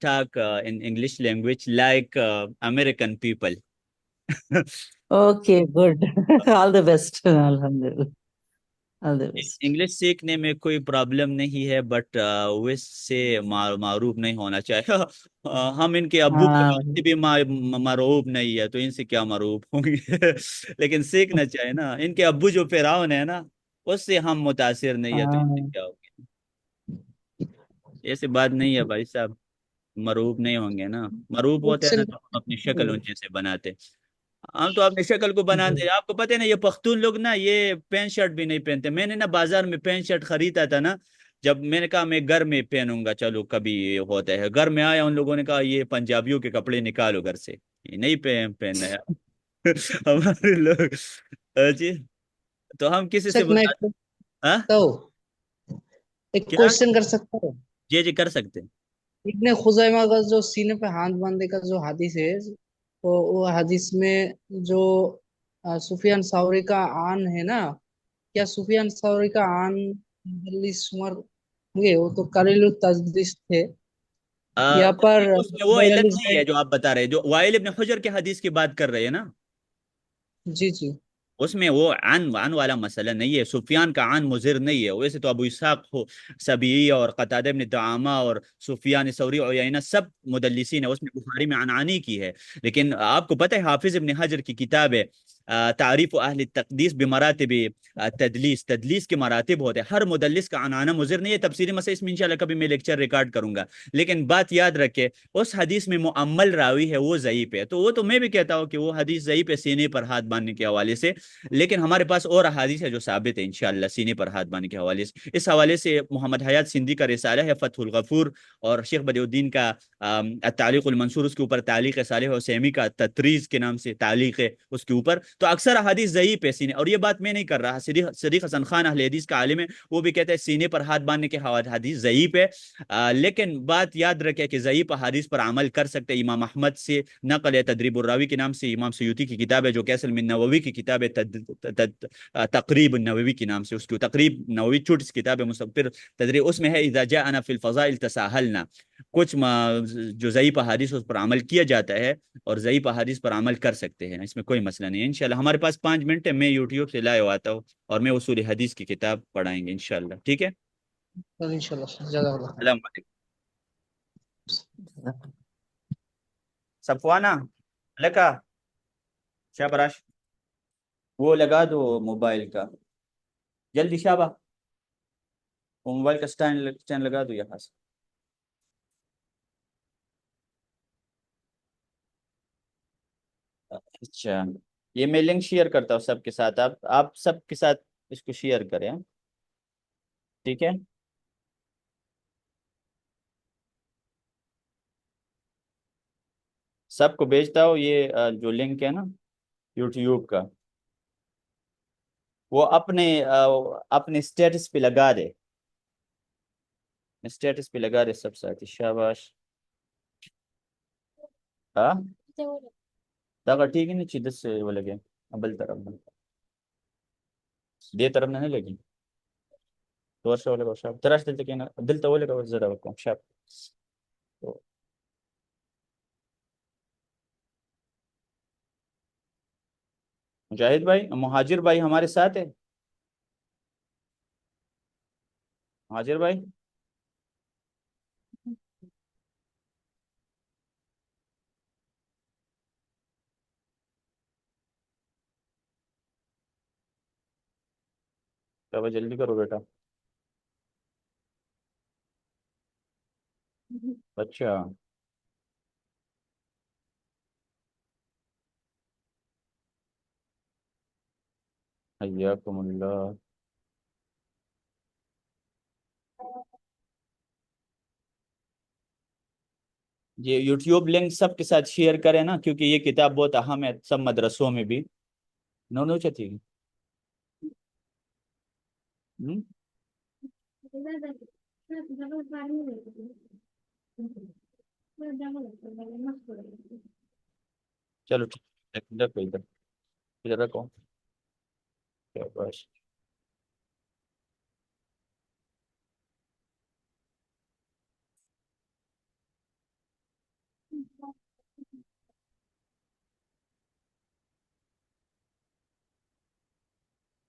talk in English language like American people. Okay, good. All the best. Alhamdulillah. All the best. English سیکھنے میں کوئی پرابلم نہیں ہے، بٹ وہ اس سے معروف نہیں ہونا چاہیے۔ ہم ان کے ابو کے ہاں بعد سے بھی معروف نہیں ہے، تو ان سے کیا معروف ہوں گے؟ لیکن سیکھنا چاہیے نا، ان کے ابو جو فرعون ہے نا، اس سے ہم متاثر نہیں ہے، تو ان سے ہاں کیا ہوگا؟ ایسی بات نہیں ہے بھائی صاحب، معروف نہیں ہوں گے نا، معروف ہوتے ہیں نا تو ہم اپنی شکل ان جیسے بناتے۔ ہم تو اپنی شکل کو بناتے ہیں، آپ کو پتہ ہے نا، یہ پختون لوگ نا یہ پینٹ شرٹ بھی نہیں پہنتے۔ میں نے نا بازار میں پینٹ شرٹ خریدا تھا نا، جب میں نے کہا میں گھر میں پہنوں گا، چلو کبھی یہ ہوتا ہے، گھر میں آیا ان لوگوں نے کہا یہ پنجابیوں کے کپڑے نکالو گھر سے، یہ نہیں پہننا ہے ہمارے لوگ۔ جی، تو ہم کسی سے شک میں بتا؟ ہاں تو ایک کیا؟ کوشچن کر سکتا ہوں؟ جی جی کر سکتے ہیں۔ ابن خزیمہ کا جو سینے پہ ہاتھ باندھے کا جو حدیث ہے، وہ حدیث میں جو سفیان ثوری کا آن ہے نا، کیا سفیان ثوری کا آن مدلس عمر ہوئے؟ وہ تو قلیل التدلیس تھے یہاں پر، نہیں، اس میں وہ علت مدلس نہیں ہے جو آپ بتا رہے ہیں، جو وائل ابن حجر کے حدیث کی بات کر رہے ہیں نا، جی جی اس میں وہ عن والا مسئلہ نہیں ہے، سفیان کا عن مضر نہیں ہے، ویسے تو ابو اسحاق ہو سبیعی اور قتادہ ابن دعامہ اور سفیان ثوری عیینہ سب مدلسین ہے، اس میں بخاری میں عنانی کی ہے، لیکن آپ کو پتہ ہے حافظ ابن حجر کی کتاب ہے تعریف اہل التقدیس بمراتب تدلیس، تدلیس کے مراتب ہوتے ہیں، ہر مدلس کا عنانہ مضر نہیں ہے، تفصیلی مسئلہ اس میں انشاءاللہ کبھی میں لیکچر ریکارڈ کروں گا، لیکن بات یاد رکھے اس حدیث میں معمل راوی ہے وہ ضعیف ہے، تو وہ تو میں بھی کہتا ہوں کہ وہ حدیث ضعیف ہے سینے پر ہاتھ باندھنے کے حوالے سے، لیکن ہمارے پاس اور احادیث ہے جو ثابت ہے انشاءاللہ سینے پر ہاتھ باندھنے کے حوالے سے، اس حوالے سے محمد حیات سندھی کا رسالہ ہے فتح الغفور، اور شیخ بدیع الدین کا التعلیق المنصور، اس کے اوپر تعلیق ہے، صالح حسیمی کا تطریز کے نام سے تعلیق ہے اس کے اوپر، تو اکثر احادیث ضعیف ہے سینے، اور یہ بات میں نہیں کر رہا، صدیق حسن خان اہل حدیث کا عالم ہے، وہ بھی کہتے ہیں سینے پر ہاتھ باندھنے کے حدیث ضعیف ہے، لیکن بات یاد رکھے کہ ضعیف حدیث پر عمل کر سکتے، امام احمد سے نقل ہے تدریب الراوی کے نام سے، امام سیوطی کی کتاب ہے جو کیسل من نووی کی کتاب ہے تقریب النووی کے نام سے، اس کی تقریب نووی چھوٹی سی کتاب ہے مستقبر تدریب، اس میں ہے اذا جاءنا فی الفضائل تساہلنا، کچھ جو ضعیف احادیث اس پر عمل کیا جاتا ہے، اور ضعیف احادیث پر عمل کر سکتے ہیں، اس میں کوئی مسئلہ نہیں ہے انشاءاللہ۔ ہمارے پاس 5 منٹ ہے، میں یوٹیوب سے لائیو آتا ہوں اور میں اصول حدیث کی کتاب پڑھائیں گے انشاءاللہ، ٹھیک ہے؟ انشاءاللہ، جزاک اللہ خیر۔ السلام علیکم۔ صفوانہ لکا شابراش، وہ لگا دو موبائل کا جلدی شابہ، وہ موبائل کا اسٹینڈ لگا دو یہاں سے۔ اچھا، یہ میں لنک شیئر کرتا ہوں سب کے ساتھ، آپ سب کے ساتھ اس کو شیئر کریں، ٹھیک ہے؟ سب کو بھیجتا ہوں یہ جو لنک ہے نا یوٹیوب کا، وہ اپنے اسٹیٹس پہ لگا دے، اسٹیٹس پہ لگا دے سب ساتھ، شاباش۔ ہاں تاکہ ٹھیک ہے نا، چیز سے وہ لگے ابل طرف دے طرف نہ لگی تو ورشا لگا شاب تراش دلتا کینا دلتا وہ لگا زرا وکم شاب تو مجاہد بھائی، مہاجر بھائی ہمارے ساتھ ہے، مہاجر بھائی کیا جلدی کرو بیٹا، اچھا حیاکم اللہ۔ یہ یوٹیوب لنک سب کے ساتھ شیئر کریں نا، کیونکہ یہ کتاب بہت اہم ہے سب مدرسوں میں بھی، نو نو چاہتی چلو ٹھیک ہے، ادھر ادھر ادھر رکھو، بس